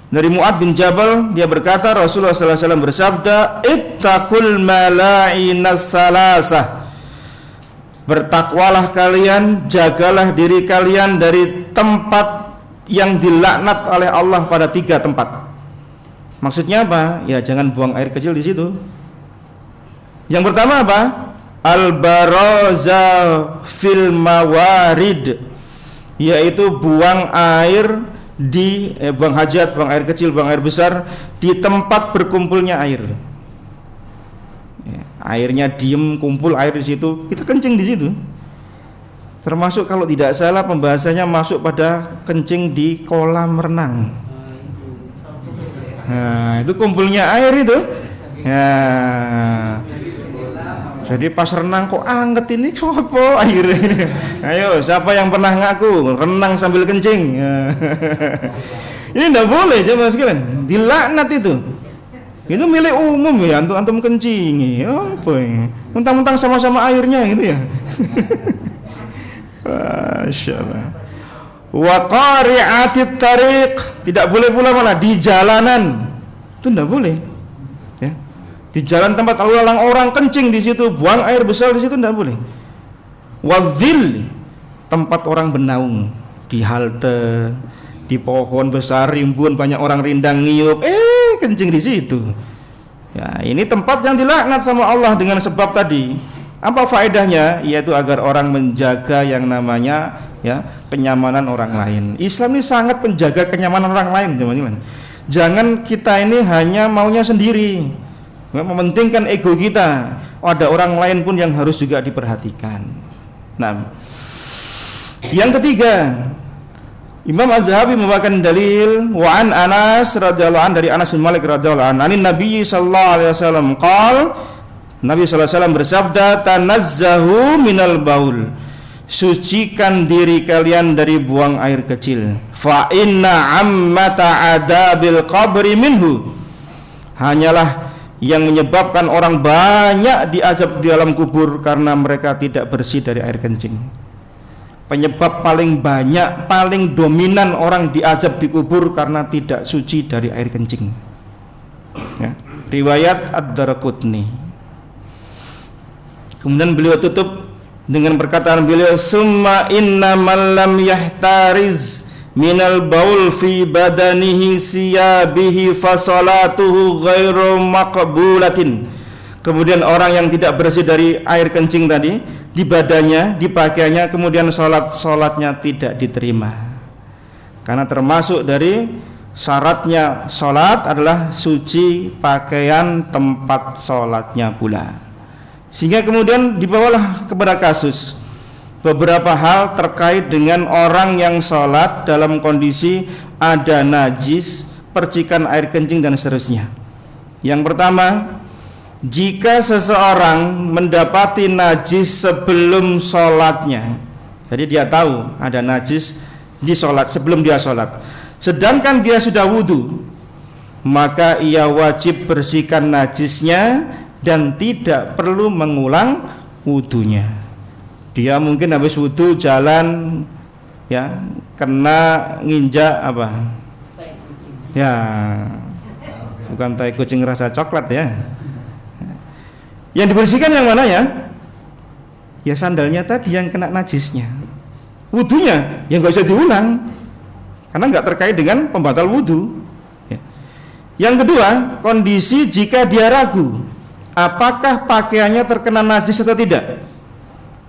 Dari Mu'ad bin Jabal dia berkata Rasulullah sallallahu alaihi wasallam bersabda ittaqul mala'inas salasah, bertakwalah kalian, jagalah diri kalian dari tempat yang dilaknat oleh Allah pada 3 tempat. Maksudnya apa? Ya jangan buang air kecil di situ. Yang pertama apa? Al-baraza fil mawarid, yaitu buang air di buang hajat, buang air kecil, buang air besar di tempat berkumpulnya air. Ya, airnya diem, kumpul air di situ, kita kencing di situ. Termasuk kalau tidak salah pembahasannya masuk pada kencing di kolam renang. Nah, itu kumpulnya air itu. Ya. Jadi pas renang kok anget ini sopo airnya. Ayo, siapa yang pernah ngaku renang sambil kencing? Ini enggak boleh jemaah sekalian. Dilaknat itu. Itu milik umum ya, antum kencingi. Apa ya? Mentang-mentang sama-sama airnya gitu ya. Masyaallah. Wa qari'atit tariq, tidak boleh pula mana di jalanan. Itu enggak boleh. Di jalan tempat lalu lalang orang kencing di situ, buang air besar di situ tidak boleh. Wadzil, tempat orang bernaung, di halte, di pohon besar rimbun banyak orang rindang ngiyup, kencing di situ. Ya, ini tempat yang dilaknat sama Allah dengan sebab tadi Apa faedahnya? Yaitu agar orang menjaga yang namanya kenyamanan orang lain. Islam ini sangat menjaga kenyamanan orang lain, teman-teman. Jangan kita ini hanya maunya sendiri, mementingkan ego kita. Ada orang lain pun yang harus juga diperhatikan. Nah, yang ketiga, Imam Az-Zahabi membawakan dalil wa an Anas radhiyallahu an, dari Anas bin Malik radhiyallahu an, anin Nabi sallallahu alaihi wasallam qala, Nabi sallallahu alaihi wasallam bersabda, tanazzahu minal baul, sucikan diri kalian dari buang air kecil, fa inna ammata adabil qabri minhu, hanyalah yang menyebabkan orang banyak diazab di dalam kubur karena mereka tidak bersih dari air kencing. Penyebab paling banyak, paling dominan orang diazab di kubur karena tidak suci dari air kencing. Ya. Riwayat Ad-Daraqutni. Kemudian beliau tutup dengan perkataan beliau, summa inna man lam yahtariz minal baul fi badanihi siyabihi fasalatuhu ghairu maqbulatin. Kemudian orang yang tidak bersih dari air kencing tadi di badannya, di pakaiannya, kemudian sholatnya tidak diterima. Karena termasuk dari syaratnya sholat adalah suci pakaian tempat sholatnya pula. Sehingga kemudian dibawalah kepada kasus beberapa hal terkait dengan orang yang sholat dalam kondisi ada najis, percikan air kencing dan seterusnya. Yang pertama, jika seseorang mendapati najis sebelum sholatnya, jadi dia tahu ada najis di sholat sebelum dia sholat, sedangkan dia sudah wudhu, maka ia wajib bersihkan najisnya dan tidak perlu mengulang wudhunya. Dia mungkin habis wudhu jalan kena nginjak apa? Ya, bukan tai kucing rasa coklat ya. Yang dibersihkan yang mana ya? Ya sandalnya tadi yang kena najisnya. Wudunya yang nggak usah diulang, karena nggak terkait dengan pembatal wudu. Ya. Yang kedua, kondisi jika dia ragu, apakah pakaiannya terkena najis atau tidak.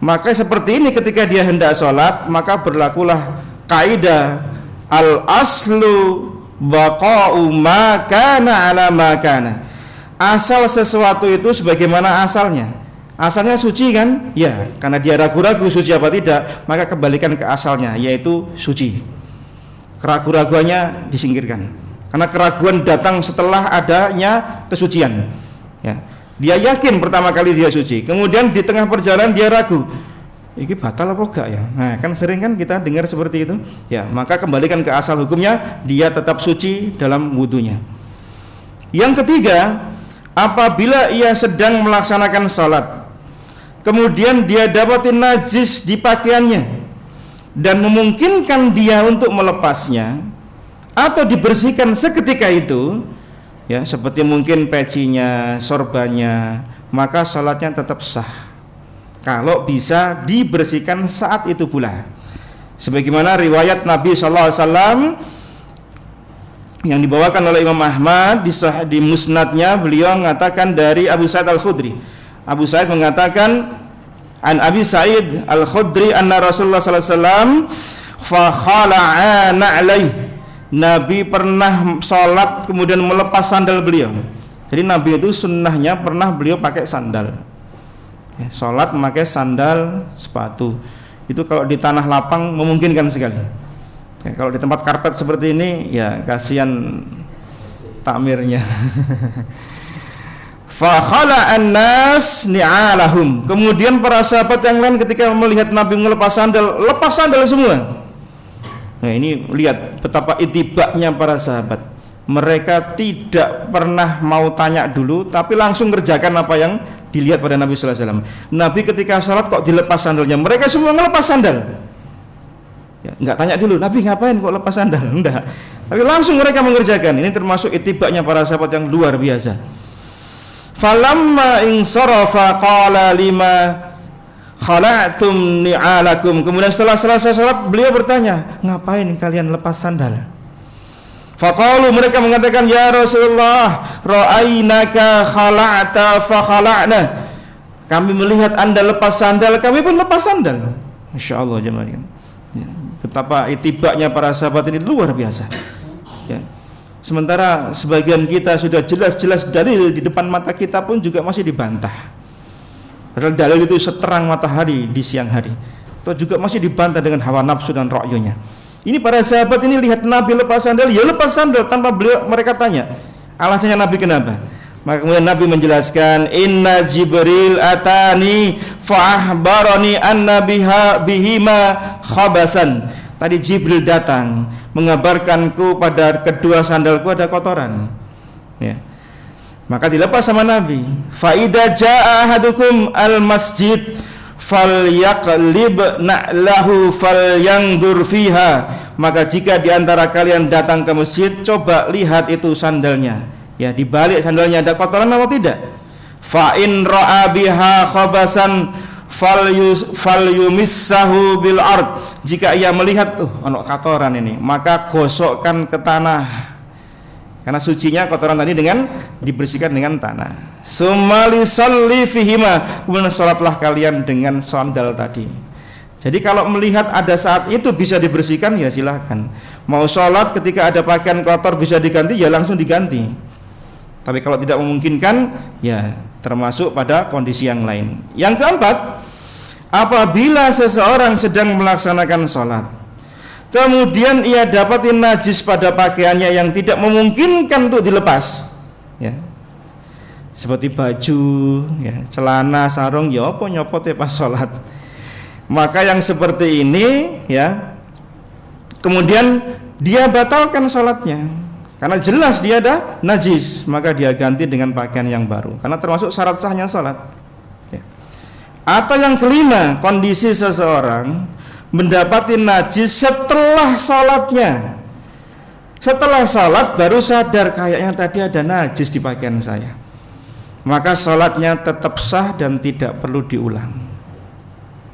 Maka seperti ini, ketika dia hendak sholat, maka berlakulah kaidah al-aslu baqa'u ma kana ala ma kana. Asal sesuatu itu sebagaimana asalnya. Asalnya suci kan? Ya, karena dia ragu-ragu suci apa tidak, maka kembalikan ke asalnya, yaitu suci. Keraguan-raguannya disingkirkan. Karena keraguan datang setelah adanya kesucian. Ya. Dia yakin pertama kali dia suci, kemudian di tengah perjalanan dia ragu, ini batal apa enggak ya? Nah, kan sering kan kita dengar seperti itu. Ya, maka kembalikan ke asal hukumnya, dia tetap suci dalam wudunya. Yang ketiga, apabila ia sedang melaksanakan sholat, kemudian dia dapatin najis di pakaiannya dan memungkinkan dia untuk melepasnya atau dibersihkan seketika itu, ya seperti mungkin pecinya, sorbannya, maka sholatnya tetap sah kalau bisa dibersihkan saat itu pula. Sebagaimana riwayat Nabi SAW yang dibawakan oleh Imam Ahmad di musnadnya, beliau mengatakan dari Abu Sa'id Al-Khudri. Abu Sa'id mengatakan, an Abi Sa'id Al-Khudri anna Rasulullah sallallahu alaihi wasallam fa khala'a na'lai. Nabi pernah sholat kemudian melepas sandal beliau. Jadi Nabi itu sunnahnya pernah beliau pakai sandal. Ya, sholat memakai sandal sepatu. Itu kalau di tanah lapang memungkinkan sekali. Ya, kalau di tempat karpet seperti ini, ya kasihan takmirnya. Fa khala'an nas ni'alahum. Kemudian para sahabat yang lain ketika melihat Nabi melepas sandal, lepas sandal semua. Nah, ini lihat betapa itibaknya para sahabat. Mereka tidak pernah mau tanya dulu, tapi langsung kerjakan apa yang dilihat pada Nabi sallallahu alaihi wasallam. Nabi ketika sholat kok dilepas sandalnya, mereka semua ngelepas sandal. Ya, enggak tanya dulu, Nabi ngapain kok lepas sandal? Enggak. Tapi langsung mereka mengerjakan. Ini termasuk itibaknya para sahabat yang luar biasa. Falamma insarafa qala lima khala'tum ni'alakum. Kemudian setelah selesai salat beliau bertanya, ngapain kalian lepas sandal? Faqalu, mereka mengatakan, ya Rasulullah, ra'ainaka khala'ta fa khala'na. Kami melihat Anda lepas sandal, kami pun lepas sandal. Masya Allah jemaah. Ya. Betapa itibaknya para sahabat ini luar biasa. Ya. Sementara sebagian kita sudah jelas-jelas dalil di depan mata kita pun juga masih dibantah. Padahal dalil itu seterang matahari di siang hari. Atau juga masih dibantah dengan hawa nafsu dan ra'yunya. Ini para sahabat ini lihat Nabi lepas sandal, ya lepas sandal tanpa mereka tanya. Alasannya Nabi kenapa? Maka kemudian Nabi menjelaskan, Inna Jibril atani fa'ahbarani anna bihima khabasan. Tadi Jibril datang mengabarkanku pada kedua sandalku ada kotoran. Ya. Maka dilepas sama Nabi. Fa idza jaa ahadukum al masjid falyaqlib na'lahu falyanzur fiha. Maka jika di antara kalian datang ke masjid, coba lihat itu sandalnya. Ya, di balik sandalnya ada kotoran atau tidak? Fa in ra'a biha khabasan falyumissahu bil ard. Jika ia melihat ono kotoran ini, maka gosokkan ke tanah. Karena sucinya kotoran tadi dengan dibersihkan dengan tanah. Summa lisalli fihima. Kemudian salatlah kalian dengan sandal tadi. Jadi kalau melihat ada saat itu bisa dibersihkan, ya silakan. Mau sholat ketika ada pakaian kotor bisa diganti, ya langsung diganti. Tapi kalau tidak memungkinkan, ya termasuk pada kondisi yang lain. Yang keempat, apabila seseorang sedang melaksanakan sholat, kemudian ia dapatin najis pada pakaiannya yang tidak memungkinkan untuk dilepas, ya, seperti baju, ya, celana, sarung, ya apa nyopotnya pas sholat. Maka yang seperti ini, ya, kemudian dia batalkan sholatnya. Karena jelas dia ada najis, maka dia ganti dengan pakaian yang baru. Karena termasuk syarat sahnya sholat. Ya. Atau yang kelima, kondisi seseorang mendapati najis setelah sholatnya. Setelah sholat baru sadar kayaknya tadi ada najis di pakaian saya. Maka sholatnya tetap sah dan tidak perlu diulang.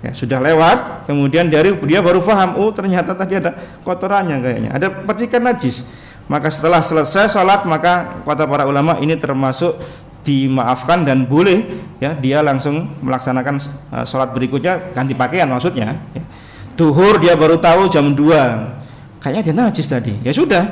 Ya, sudah lewat, kemudian dia baru paham, oh ternyata tadi ada kotorannya kayaknya, ada percikan najis. Maka setelah selesai sholat, maka kata para ulama ini termasuk dimaafkan dan boleh, ya, dia langsung melaksanakan sholat berikutnya ganti pakaian maksudnya. Ya. Duhur dia baru tahu jam 2, kayaknya dia najis tadi, ya sudah,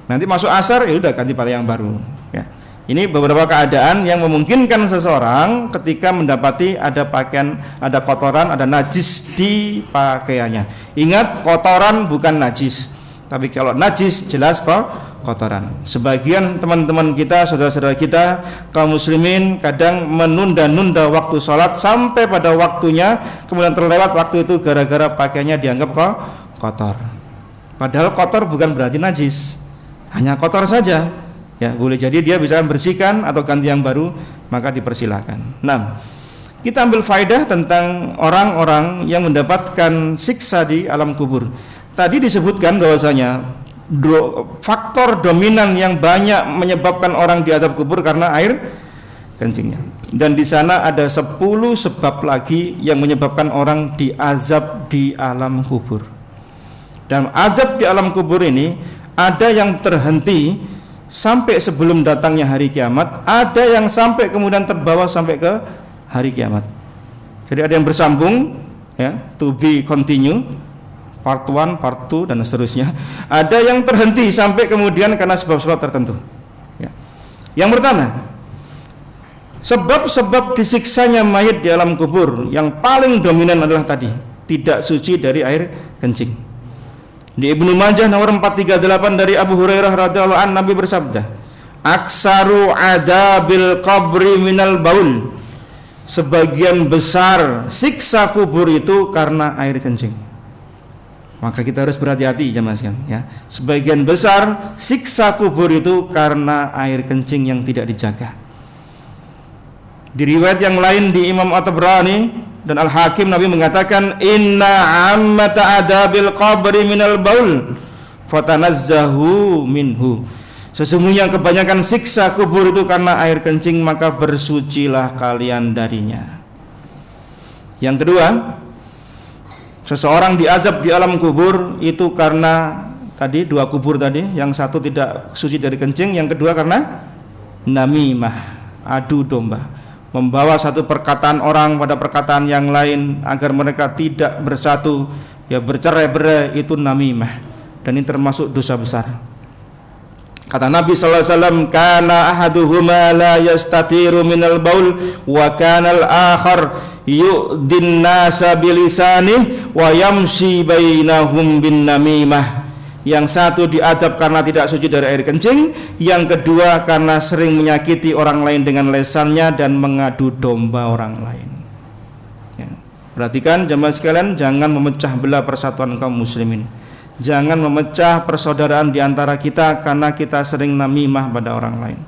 nanti masuk asar ya udah ganti pakaian yang baru. Ya. Ini beberapa keadaan yang memungkinkan seseorang ketika mendapati ada pakaian, ada kotoran, ada najis di pakaiannya. Ingat, kotoran bukan najis. Tapi kalau najis jelas kok kotoran. Sebagian teman-teman kita, saudara-saudara kita kaum muslimin kadang menunda-nunda waktu sholat sampai pada waktunya, kemudian terlewat waktu itu gara-gara pakaiannya dianggap kok kotor. Padahal kotor bukan berarti najis, hanya kotor saja. Ya, boleh jadi dia bisa bersihkan atau ganti yang baru, maka dipersilakan. Nah, kita ambil faedah tentang orang-orang yang mendapatkan siksa di alam kubur. Tadi disebutkan bahwasanya faktor dominan yang banyak menyebabkan orang diazab kubur karena air kencingnya. Dan di sana ada 10 sebab lagi yang menyebabkan orang diazab di alam kubur. Dan azab di alam kubur ini ada yang terhenti sampai sebelum datangnya hari kiamat, ada yang sampai kemudian terbawa sampai ke hari kiamat. Jadi ada yang bersambung, ya, to be continue, part 1, part 2 dan seterusnya. Ada yang terhenti sampai kemudian karena sebab-sebab tertentu. Ya. Yang pertama, sebab-sebab disiksanya mayit di alam kubur yang paling dominan adalah tadi, tidak suci dari air kencing. Di Ibnu Majah nomor 438 dari Abu Hurairah radhiyallahu anhu, Nabi bersabda, "Aksaru adabil qabri minal baul." Sebagian besar siksa kubur itu karena air kencing. Maka kita harus berhati-hati jemaah sekalian, ya. Sebagian besar siksa kubur itu karena air kencing yang tidak dijaga. Di riwayat yang lain di Imam At-Tabrani dan Al-Hakim, Nabi mengatakan, "Inna ammata adabil qabri minal baul fatanazzahu minhu." Sesungguhnya kebanyakan siksa kubur itu karena air kencing, maka bersucilah kalian darinya. Yang kedua, seseorang diazab di alam kubur itu karena tadi 2 kubur tadi, yang satu tidak suci dari kencing, yang kedua karena namimah, adu domba, membawa satu perkataan orang pada perkataan yang lain agar mereka tidak bersatu, ya bercerai-berai, itu namimah, dan ini termasuk dosa besar. Kata Nabi sallallahu alaihi wasallam, kana ahaduhuma la yastatiru minal baul wa kana al-akhar yu'din nasa bilisanih wa yamshi bainahum bin namimah. Yang satu diadab karena tidak suci dari air kencing, yang kedua karena sering menyakiti orang lain dengan lesannya dan mengadu domba orang lain. Ya. Perhatikan jemaah sekalian, jangan memecah belah persatuan kaum muslimin. Jangan memecah persaudaraan di antara kita karena kita sering namimah pada orang lain.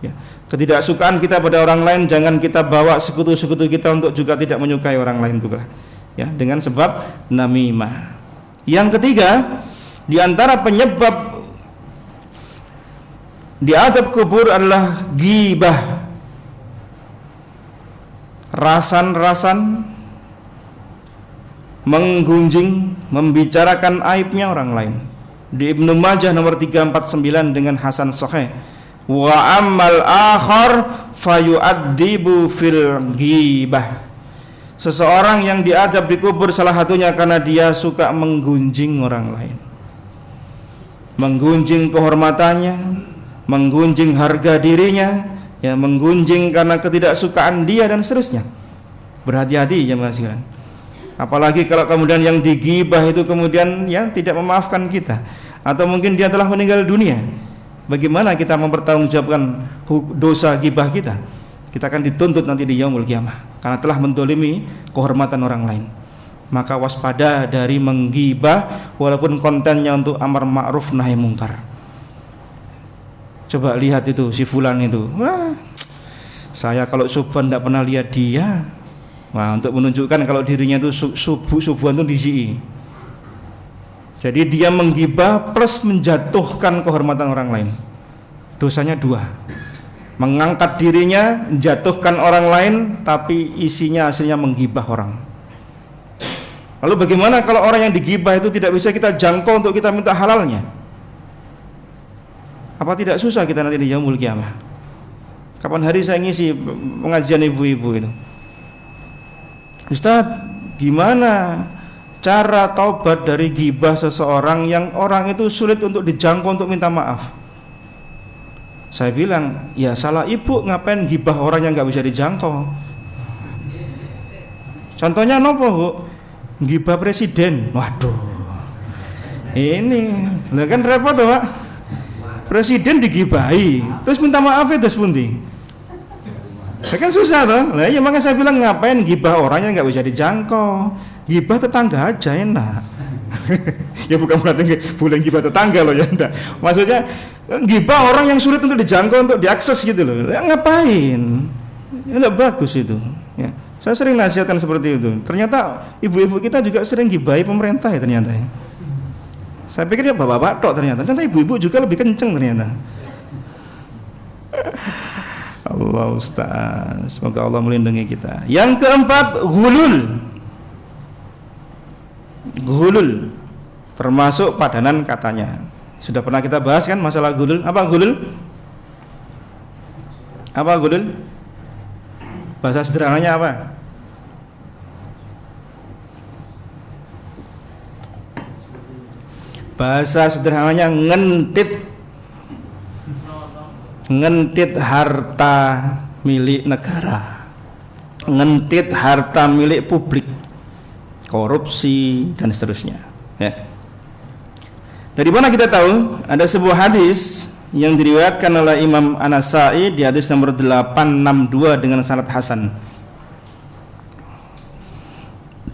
Ya. Ketidaksukaan kita pada orang lain jangan kita bawa sekutu-sekutu kita untuk juga tidak menyukai orang lain juga. Ya, dengan sebab namimah. Yang ketiga, di antara penyebab diazab kubur adalah ghibah. Rasan-rasan, menggunjing, membicarakan aibnya orang lain. Di Ibnu Majah nomor 349 dengan hasan sahih. Wa ammal akhar fayu'addibu fil ghibah. Seseorang yang diadab di kubur salah satunya karena dia suka menggunjing orang lain, menggunjing kehormatannya, menggunjing harga dirinya, ya, menggunjing karena ketidaksukaan dia dan seterusnya. Berhati-hati jemaah sekalian. Apalagi kalau kemudian yang digibah itu kemudian yang tidak memaafkan kita, atau mungkin dia telah meninggal dunia. Bagaimana kita mempertanggungjawabkan dosa gibah kita? Kita akan dituntut nanti di yaumul qiyamah karena telah mendolimi kehormatan orang lain. Maka waspada dari menggibah walaupun kontennya untuk amar ma'ruf nahi mungkar. Coba lihat itu si fulan itu. Wah, saya kalau subuhan tidak pernah lihat dia. Wah, untuk menunjukkan kalau dirinya itu subuhan itu disi. Jadi dia menggibah plus menjatuhkan kehormatan orang lain. Dosanya dua. Mengangkat dirinya, menjatuhkan orang lain, tapi isinya hasilnya menggibah orang. Lalu bagaimana kalau orang yang digibah itu tidak bisa kita jangkau untuk kita minta halalnya? Apa tidak susah kita nanti di yaumul qiyamah? Kapan hari saya ngisi pengajian ibu-ibu itu? Ustaz, gimana cara taubat dari gibah seseorang yang orang itu sulit untuk dijangkau untuk minta maaf? Saya bilang, ya salah ibu ngapain gibah orang yang nggak bisa dijangkau. Contohnya nopo bu? Gibah presiden. Waduh, ini lah kan repot tuh pak. Presiden digibahi, terus minta maaf itu sepundi. Ya kan susah toh. Lah ya makanya saya bilang ngapain gibah orang yang nggak bisa dijangkau. Gibah tetangga aja enak. Ya bukan berarti boleh gibah tetangga loh ya enggak. Maksudnya gibah orang yang sulit untuk dijangkau, untuk diakses gitu loh. Ya, ngapain? Ya enggak bagus itu. Ya. Saya sering nasihatkan seperti itu. Ternyata ibu-ibu kita juga sering gibahi pemerintah ya ternyata. Ya. Saya pikir ya bapak-bapak tok ternyata. Ternyata ibu-ibu juga lebih kenceng ternyata. Allah Ustaz, semoga Allah melindungi kita. Yang keempat, ghulul termasuk padanan katanya. Sudah pernah kita bahas kan masalah ghulul. Apa ghulul? Apa ghulul? Bahasa sederhananya apa? Bahasa sederhananya ngentit harta milik negara, ngentit harta milik publik, korupsi dan seterusnya. Ya. Dari mana kita tahu? Ada sebuah hadis yang diriwayatkan oleh Imam An-Nasa'i di hadis nomor 862 dengan sanad hasan.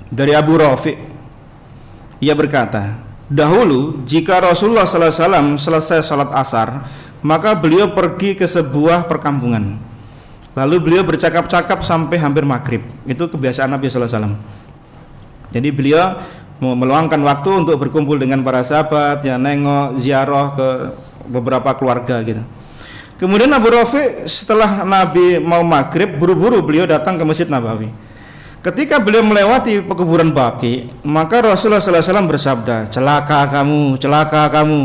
Dari Abu Rafi', ia berkata, dahulu jika Rasulullah sallallahu alaihi wasallam selesai salat asar, maka beliau pergi ke sebuah perkampungan. Lalu beliau bercakap-cakap sampai hampir maghrib. Itu kebiasaan Nabi sallallahu alaihi wasallam. Jadi beliau meluangkan waktu untuk berkumpul dengan para sahabat, ya, nengok, ziarah ke beberapa keluarga gitu. Kemudian Abu Rafi' setelah Nabi mau maghrib, buru-buru beliau datang ke Masjid Nabawi. Ketika beliau melewati pekuburan Baqi, maka Rasulullah sallallahu alaihi wasallam bersabda, celaka kamu, celaka kamu.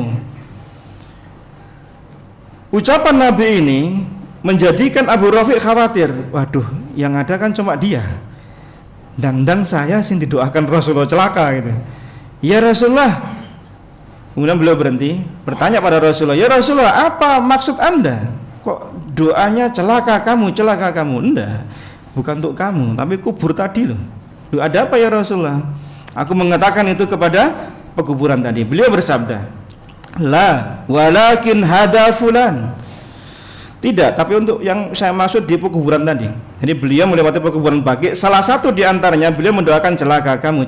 Ucapan Nabi ini menjadikan Abu Rafiq khawatir. Waduh, yang ada kan cuma dia. Dan saya sing didoakan Rasulullah celaka gitu. Ya Rasulullah. Kemudian beliau berhenti, bertanya pada Rasulullah, "Ya Rasulullah, apa maksud Anda? Kok doanya celaka kamu? Enggak. Bukan untuk kamu, tapi kubur tadi loh. Loh, ada apa ya Rasulullah? Aku mengatakan itu kepada pekuburan tadi." Beliau bersabda, "La, walakin hada fulan." Tidak, tapi untuk yang saya maksud di pekuburan tadi. Jadi beliau melewati pekuburan Baqi, salah satu di antaranya beliau mendoakan celaka kamu.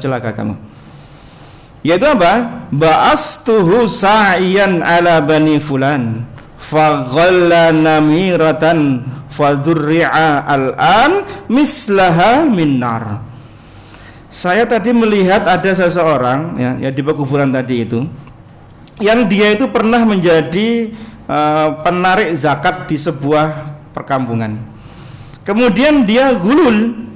Yaitu apa? Ba'astuhu sa'iyan ala bani fulan faghalla namiratan fadurri'a al'an mislaha min nar. Saya tadi melihat ada seseorang ya di pekuburan tadi itu, yang dia itu pernah menjadi penarik zakat di sebuah perkampungan. Kemudian dia gulul,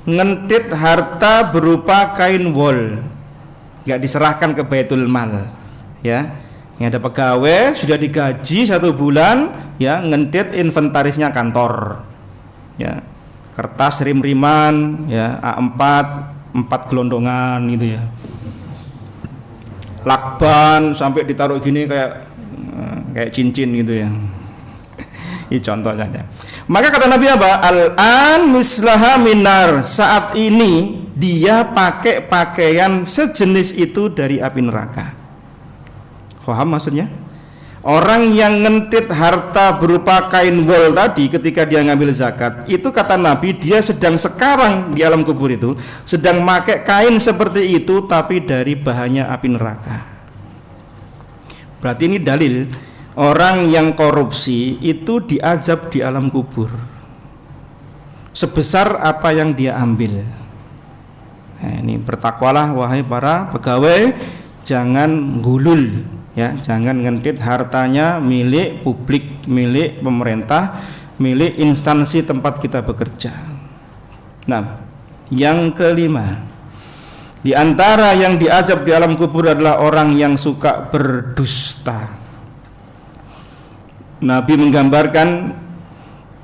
ngentit harta berupa kain wol, nggak diserahkan ke Baitul Mal. Ya, yang ada pegawai sudah digaji 1 bulan, ya ngentit inventarisnya kantor. Ya, kertas rim-riman, ya A4, 4 gelondongan gitu ya. Lakban sampai ditaruh gini kayak cincin gitu ya. Ini contoh saja. Maka kata Nabi apa? Al-an mislaha minar. Saat ini dia pakai pakaian sejenis itu dari api neraka. Paham maksudnya? Orang yang ngentit harta berupa kain wol tadi ketika dia ngambil zakat, itu kata Nabi dia sedang sekarang di alam kubur itu sedang pakai kain seperti itu tapi dari bahannya api neraka. Berarti ini dalil orang yang korupsi itu diazab di alam kubur sebesar apa yang dia ambil. Nah, ini bertakwalah wahai para pegawai, jangan gulul, ya, jangan ngentit hartanya milik publik, milik pemerintah, milik instansi tempat kita bekerja. Nah, yang kelima, di antara yang diazab di alam kubur adalah orang yang suka berdusta. Nabi menggambarkan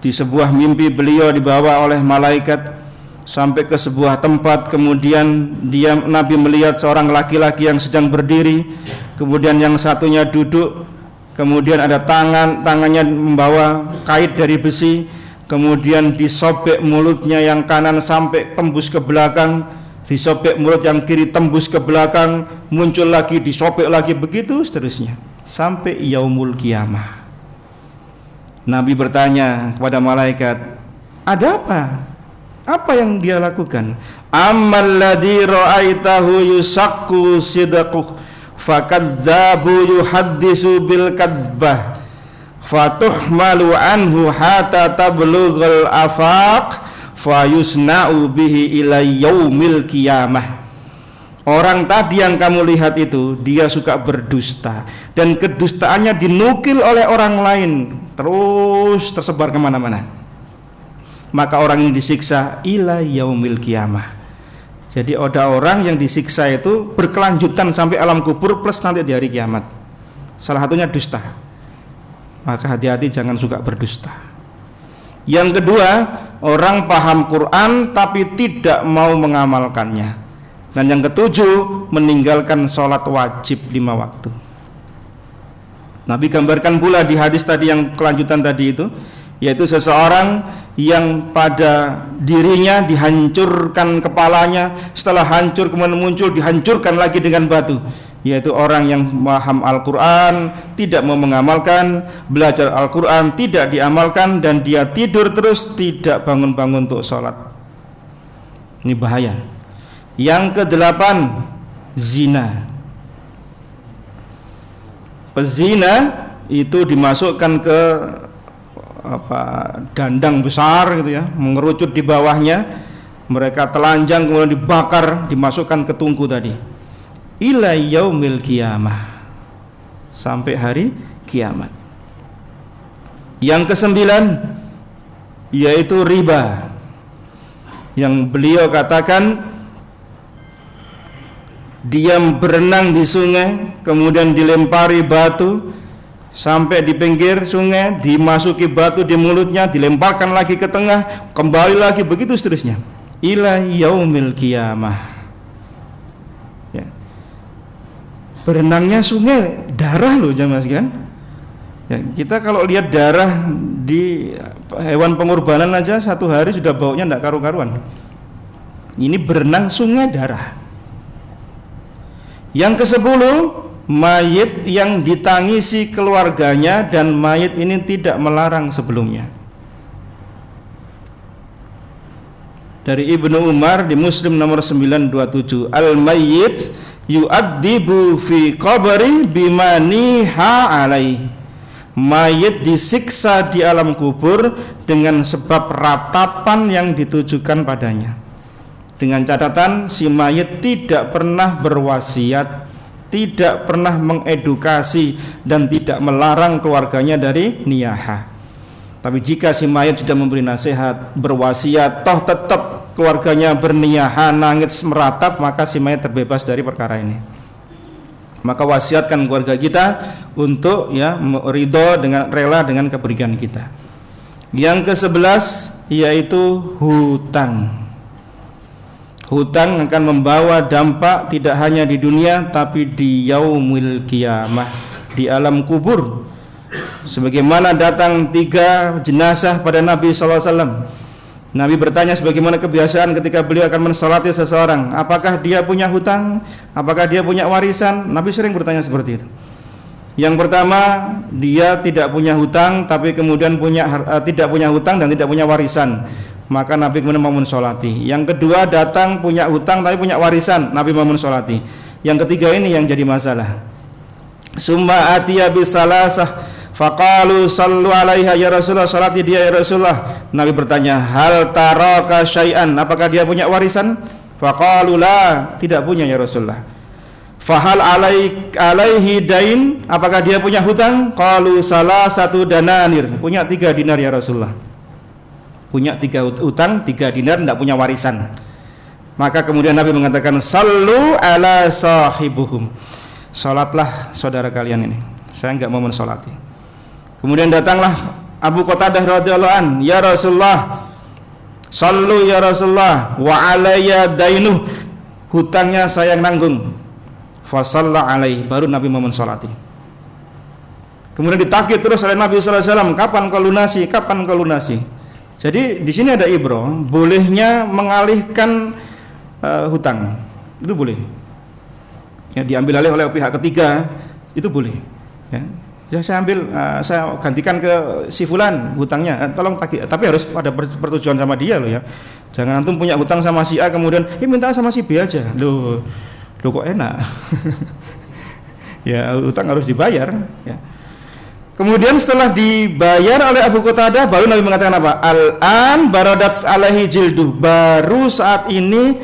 di sebuah mimpi beliau dibawa oleh malaikat sampai ke sebuah tempat, kemudian Nabi melihat seorang laki-laki yang sedang berdiri, kemudian yang satunya duduk, kemudian ada tangannya membawa kait dari besi, kemudian disobek mulutnya yang kanan sampai tembus ke belakang, disobek mulut yang kiri tembus ke belakang, muncul lagi, disobek lagi, begitu seterusnya sampai yaumul kiamah. Nabi bertanya kepada malaikat, ada apa? Apa yang dia lakukan? Ammal ladzi ra'aitahu yusakku sidquh fakadzabu yuhaddisu bil kadzbah fatuhmalu anhu hatta tablughal afaq fayusna'u bihi ila yaumil qiyamah. Orang tadi yang kamu lihat itu dia suka berdusta dan kedustaannya dinukil oleh orang lain terus tersebar kemana-mana. Maka orang ini disiksa ila yaumil qiyamah. Jadi ada orang yang disiksa itu berkelanjutan sampai alam kubur plus nanti di hari kiamat. Salah satunya dusta. Maka hati-hati jangan suka berdusta. Yang kedua, orang paham Quran tapi tidak mau mengamalkannya. Dan yang ketujuh, meninggalkan sholat wajib 5 waktu. Nabi gambarkan pula di hadis tadi yang kelanjutan tadi itu, yaitu seseorang yang pada dirinya dihancurkan kepalanya, setelah hancur kemudian muncul dihancurkan lagi dengan batu, yaitu orang yang paham Al-Quran tidak mau mengamalkan, belajar Al-Quran tidak diamalkan, dan dia tidur terus tidak bangun-bangun untuk sholat. Ini bahaya. Yang kedelapan, zina. Pezina itu dimasukkan ke dandang besar gitu ya, mengerucut di bawahnya, mereka telanjang kemudian dibakar, dimasukkan ke tungku tadi. Ila yaumil qiyamah, sampai hari kiamat. Yang kesembilan yaitu riba, yang beliau katakan dia berenang di sungai kemudian dilempari batu, sampai di pinggir sungai, dimasuki batu di mulutnya, dilemparkan lagi ke tengah, kembali lagi, begitu seterusnya ila yaumil qiyamah. Ya. Berenangnya sungai darah loh jamaah sekalian. Ya, kita kalau lihat darah di hewan pengorbanan aja satu hari sudah baunya tidak karu-karuan. Ini berenang sungai darah. Yang ke-10, mayit yang ditangisi keluarganya dan mayit ini tidak melarang sebelumnya. Dari Ibnu Umar di Muslim nomor 927, al-mayyit yu'addibu fi qabri bima niha alaih. Mayit disiksa di alam kubur dengan sebab ratapan yang ditujukan padanya. Dengan catatan si mayit tidak pernah berwasiat, tidak pernah mengedukasi dan tidak melarang keluarganya dari niyaha. Tapi jika si mayit sudah memberi nasihat, berwasiat, toh tetap keluarganya berniyaha, nangis meratap, maka si mayit terbebas dari perkara ini. Maka wasiatkan keluarga kita untuk ya ridho dengan rela dengan keberikan kita. Yang ke-11 yaitu hutang. Hutang akan membawa dampak tidak hanya di dunia tapi di yaumil qiyamah, di alam kubur. Sebagaimana datang 3 jenazah pada Nabi SAW. Nabi bertanya sebagaimana kebiasaan ketika beliau akan mensolati seseorang, apakah dia punya hutang, apakah dia punya warisan. Nabi sering bertanya seperti itu. Yang pertama, dia tidak punya hutang tapi kemudian tidak punya hutang dan tidak punya warisan, maka Nabi kemudian mau mensolati. Yang kedua, datang punya hutang tapi punya warisan, Nabi mau mensolati. Yang ketiga ini yang jadi masalah. Summa atiya bisalasah faqalu sallu alaiha ya Rasulullah, salati dia ya Rasulullah. Nabi bertanya, hal taraka syai'an, apakah dia punya warisan? Faqalu la, tidak punya ya Rasulullah. Fahal alaihi dain, apakah dia punya hutang? Qalu salasatu dananir, punya 3 dinar ya Rasulullah. Punya 3 hutang, 3 dinar, tidak punya warisan. Maka kemudian Nabi mengatakan, sallu ala sahibuhum, salatlah saudara kalian ini, saya enggak mau mensolati. Kemudian datanglah Abu Qatadah radhiyallahu an, ya Rasulullah, sallu ya Rasulullah, wa alayya dainuh, hutangnya saya yang nanggung. Fasalla alaih, baru Nabi mau mensolati. Kemudian ditagih terus oleh Nabi sallallahu alaihi wasallam, kapan kau lunasi, kapan kau lunasi. Jadi di sini ada ibrah, bolehnya mengalihkan hutang, itu boleh. Ya, diambil alih oleh pihak ketiga, itu boleh. Ya saya ambil, saya gantikan ke si fulan hutangnya, tolong tagih, tapi harus ada persetujuan sama dia loh ya. Jangan antum punya hutang sama si A kemudian minta sama si B aja. Loh kok enak. Ya hutang harus dibayar ya. Kemudian setelah dibayar oleh Abu Qatadah, baru Nabi mengatakan apa? Al-an baradat alaihi jildu, baru saat ini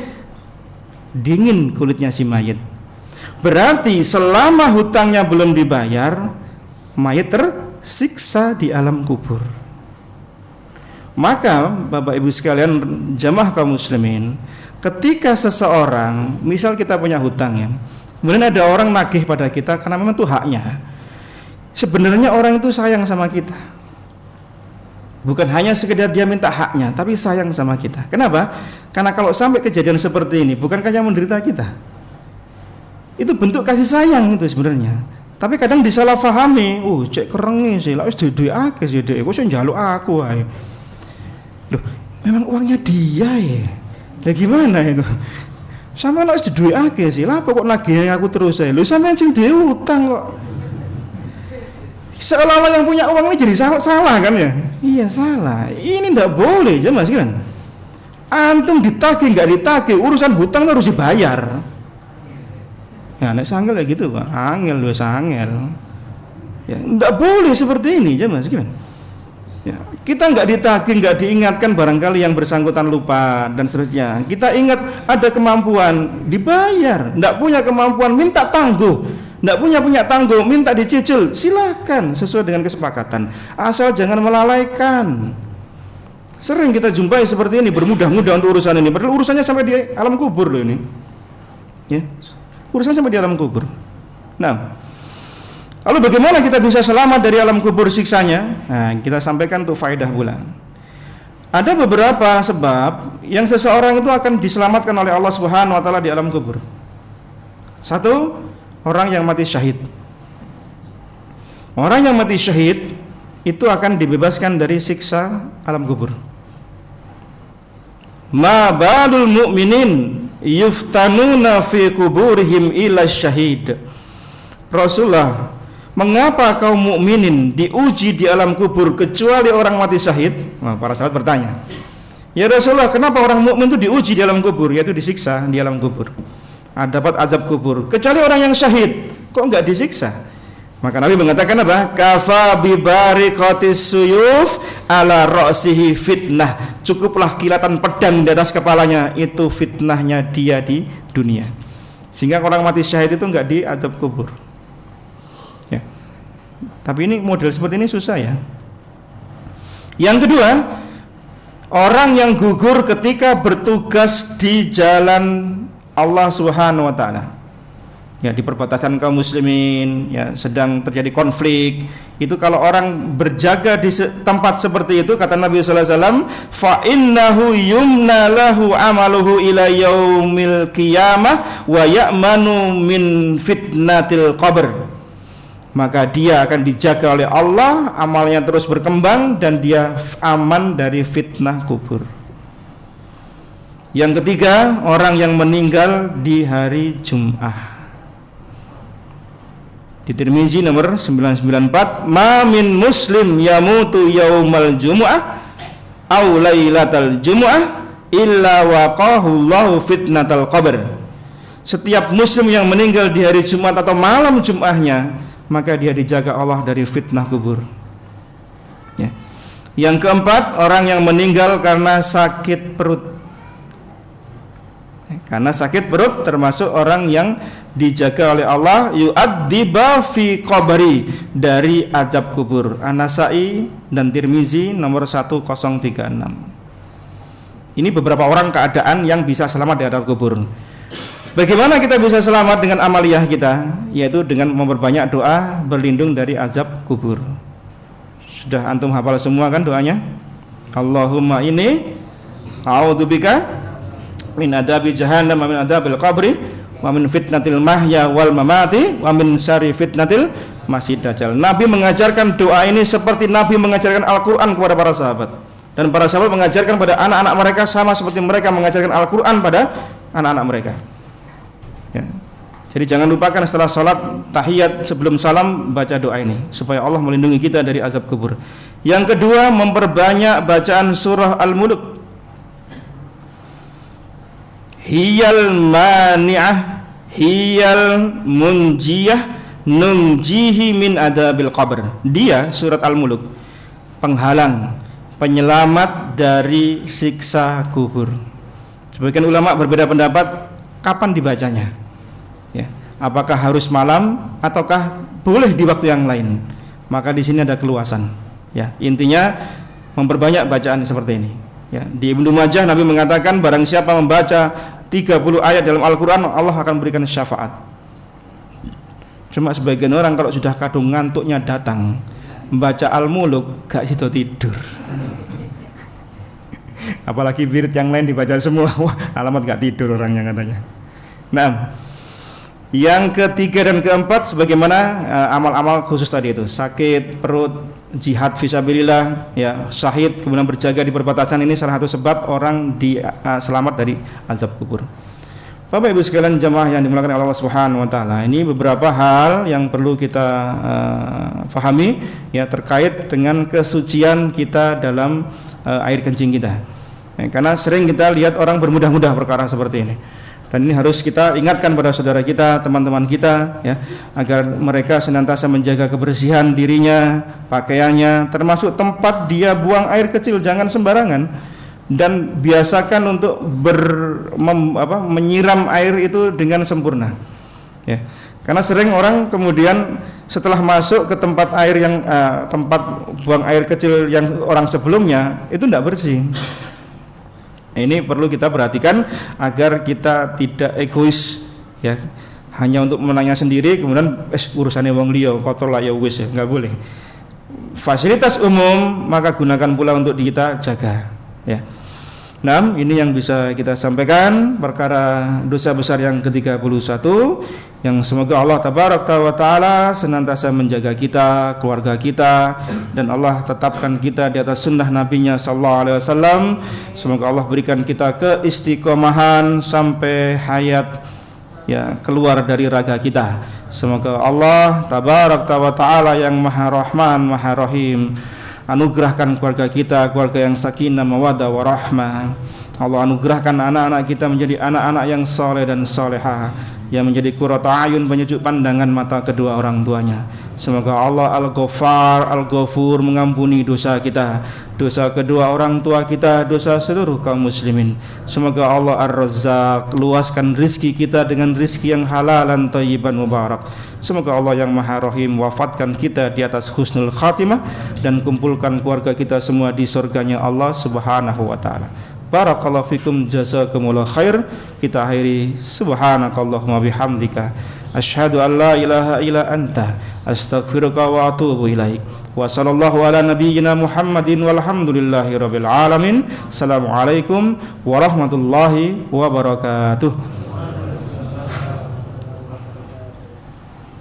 dingin kulitnya si mayit. Berarti selama hutangnya belum dibayar, mayit tersiksa di alam kubur. Maka Bapak Ibu sekalian jamaah kaum muslimin, ketika seseorang, misal kita punya hutang ya, kemudian ada orang nagih pada kita karena memang itu haknya. Sebenarnya orang itu sayang sama kita. Bukan hanya sekedar dia minta haknya, tapi sayang sama kita. Kenapa? Karena kalau sampai kejadian seperti ini, bukankah yang menderita kita? Itu bentuk kasih sayang itu sebenarnya. Tapi kadang disalahfahami. Cek kerengi sih, lah wis duwe akeh sih dhek, kok iso njaluk aku ae. Loh, memang uangnya dia ya. Lah gimana itu? Sama nek wis duwe akeh sih, lah kok nagih aku terus ae. Lho sampean sing duwe utang kok. Seolah-olah yang punya uang ini jadi salah kan ya? Iya salah. Ini ndak boleh ya Mas kan. Antum ditagih nggak ditagih, urusan hutang harus dibayar. Ya nek sangel ya gitu Pak. Angel wis angel. Ya ndak boleh seperti ini ya Mas kan. Ya, kita nggak ditagih, nggak diingatkan, barangkali yang bersangkutan lupa dan seterusnya. Kita ingat ada kemampuan dibayar, nggak punya kemampuan minta tangguh. Tidak punya tangguh, minta dicicil, silahkan sesuai dengan kesepakatan, asal jangan melalaikan. Sering kita jumpai seperti ini, bermudah-mudah untuk urusan ini, padahal urusannya sampai di alam kubur loh ini ya. Urusannya sampai di alam kubur. Nah, Lalu bagaimana kita bisa selamat dari alam kubur siksanya? Nah, kita sampaikan untuk faedah pula. Ada beberapa sebab yang seseorang itu akan diselamatkan oleh Allah Subhanahu wa taala di alam kubur. Satu, orang yang mati syahid. Orang yang mati syahid itu akan dibebaskan dari siksa alam kubur. Ma ba'dul mu'minin yuftanuna fi kuburihim ila syahid. Rasulullah, mengapa kaum mukminin diuji di alam kubur kecuali orang mati syahid? Nah, para sahabat bertanya, ya Rasulullah, kenapa orang mukmin itu diuji di alam kubur, yaitu disiksa di alam kubur, dapat azab kubur, kecuali orang yang syahid kok enggak disiksa? Maka Nabi mengatakan apa? Kafa bi bariqatis suyuf ala ra'sihi fitnah. Cukuplah kilatan pedang di atas kepalanya, itu fitnahnya dia di dunia. Sehingga orang mati syahid itu enggak diazab kubur. Ya. Tapi ini model seperti ini susah ya. Yang kedua, orang yang gugur ketika bertugas di jalan Allah Subhanahu wa taala. Ya, di perbatasan kaum muslimin, ya, sedang terjadi konflik. Itu kalau orang berjaga di tempat seperti itu, kata Nabi sallallahu alaihi wasallam, fa innahu yumna lahu amaluhu ila yaumil qiyamah wa ya'manu min fitnatil qabr. Maka dia akan dijaga oleh Allah, amalnya terus berkembang dan dia aman dari fitnah kubur. Yang ketiga, orang yang meninggal di hari Jum'ah. Di Tirmizi nomor 994, ma min muslim yamutu yaumal jumu'ah aw lailatal jumu'ah illa waqahu Allahu fitnatal qabr. Setiap muslim yang meninggal di hari Jumat atau malam Jum'ahnya, maka dia dijaga Allah dari fitnah kubur. Ya. Yang keempat, orang yang meninggal karena sakit perut. Karena sakit perut termasuk orang yang dijaga oleh Allah, yu'adziba fi qabri, dari azab kubur. An-Nasa'i dan Tirmizi nomor 1036. Ini beberapa orang keadaan yang bisa selamat dari azab kubur. Bagaimana kita bisa selamat dengan amaliyah kita? Yaitu dengan memperbanyak doa berlindung dari azab kubur. Sudah antum hafal semua kan doanya? Allahumma inni a'udzubika min adabi jahannam wa min adabil qabri wa min fitnatil mahya wal mamati wa min syarri fitnatil masih dajjal. Nabi mengajarkan doa ini seperti Nabi mengajarkan Al-Quran kepada para sahabat, dan para sahabat mengajarkan pada anak-anak mereka sama seperti mereka mengajarkan Al-Quran pada anak-anak mereka. Ya. Jadi jangan lupakan setelah sholat tahiyat sebelum salam baca doa ini supaya Allah melindungi kita dari azab kubur. Yang kedua, memperbanyak bacaan surah Al-Mulk. Hiyal mani'ah hiyal munjiyah nunjihi min adabil qabr. Dia, surat Al-Mulk, penghalang, penyelamat dari siksa kubur. Sebagian ulama berbeda pendapat kapan dibacanya, ya, apakah harus malam ataukah boleh di waktu yang lain. Maka di sini ada keluasan, ya. Intinya memperbanyak bacaan seperti ini, ya. Di Ibnu Majah Nabi mengatakan barang siapa membaca 30 ayat dalam Al-Quran, Allah akan berikan syafaat. Cuma sebagian orang kalau sudah kadung ngantuknya datang, membaca Al-Mulk gak sido tidur. Apalagi wirid yang lain dibaca semua, wah, alamat gak tidur orangnya katanya. Nah, yang ketiga dan keempat, sebagaimana amal-amal khusus tadi itu, sakit perut, jihad fisabilillah, ya, syahid, kemudian berjaga di perbatasan, ini salah satu sebab orang selamat dari azab kubur. Bapak Ibu sekalian jemaah yang dimuliakan Allah Subhanahu wa taala, ini beberapa hal yang perlu kita fahami, ya, terkait dengan kesucian kita dalam air kencing kita. Ya, karena sering kita lihat orang bermudah-mudah perkara seperti ini. Dan ini harus kita ingatkan pada saudara kita, teman-teman kita, ya, agar mereka senantiasa menjaga kebersihan dirinya, pakaiannya, termasuk tempat dia buang air kecil, jangan sembarangan. Dan biasakan untuk menyiram air itu dengan sempurna, ya. Karena sering orang kemudian setelah masuk ke tempat air yang tempat buang air kecil yang orang sebelumnya itu tidak bersih. Ini perlu kita perhatikan agar kita tidak egois, ya. hanya untuk menanya sendiri kemudian urusannya wong liya kotor lah ya wis, enggak boleh. Fasilitas umum maka gunakan pula untuk kita jaga, ya. Nah, ini yang bisa kita sampaikan perkara dosa besar yang ke-31 yang semoga Allah tabaraka wa taala senantiasa menjaga kita, keluarga kita, dan Allah tetapkan kita di atas sunnah nabinya sallallahu alaihi wasallam. Semoga Allah berikan kita keistiqomahan sampai hayat ya keluar dari raga kita. Semoga Allah tabaraka wa taala yang Maha Rahman, Maha Rahim anugerahkan keluarga kita, keluarga yang sakinah, mawaddah, warahmah. Allah anugerahkan anak-anak kita menjadi anak-anak yang soleh dan soleha, yang menjadi qurratu ayun, penyejuk pandangan mata kedua orang tuanya. Semoga Allah Al-Ghaffar, Al-Ghafur mengampuni dosa kita, dosa kedua orang tua kita, dosa seluruh kaum muslimin. Semoga Allah Ar-Razzaq luaskan rizki kita dengan rizki yang halal dan thayyiban mubarak. Semoga Allah yang Maha Rahim wafatkan kita di atas husnul khatimah dan kumpulkan keluarga kita semua di surganya Allah Subhanahu wa taala. Barakallahu fikum, jazakumullah khair. Kita akhiri subhanakallahumma bihamdika asyhadu an la ilaha illa anta astaghfiruka wa atubu ilaik. Wa sallallahu ala nabiyyina Muhammadin walhamdulillahi rabbil alamin. Assalamualaikum warahmatullahi wabarakatuh.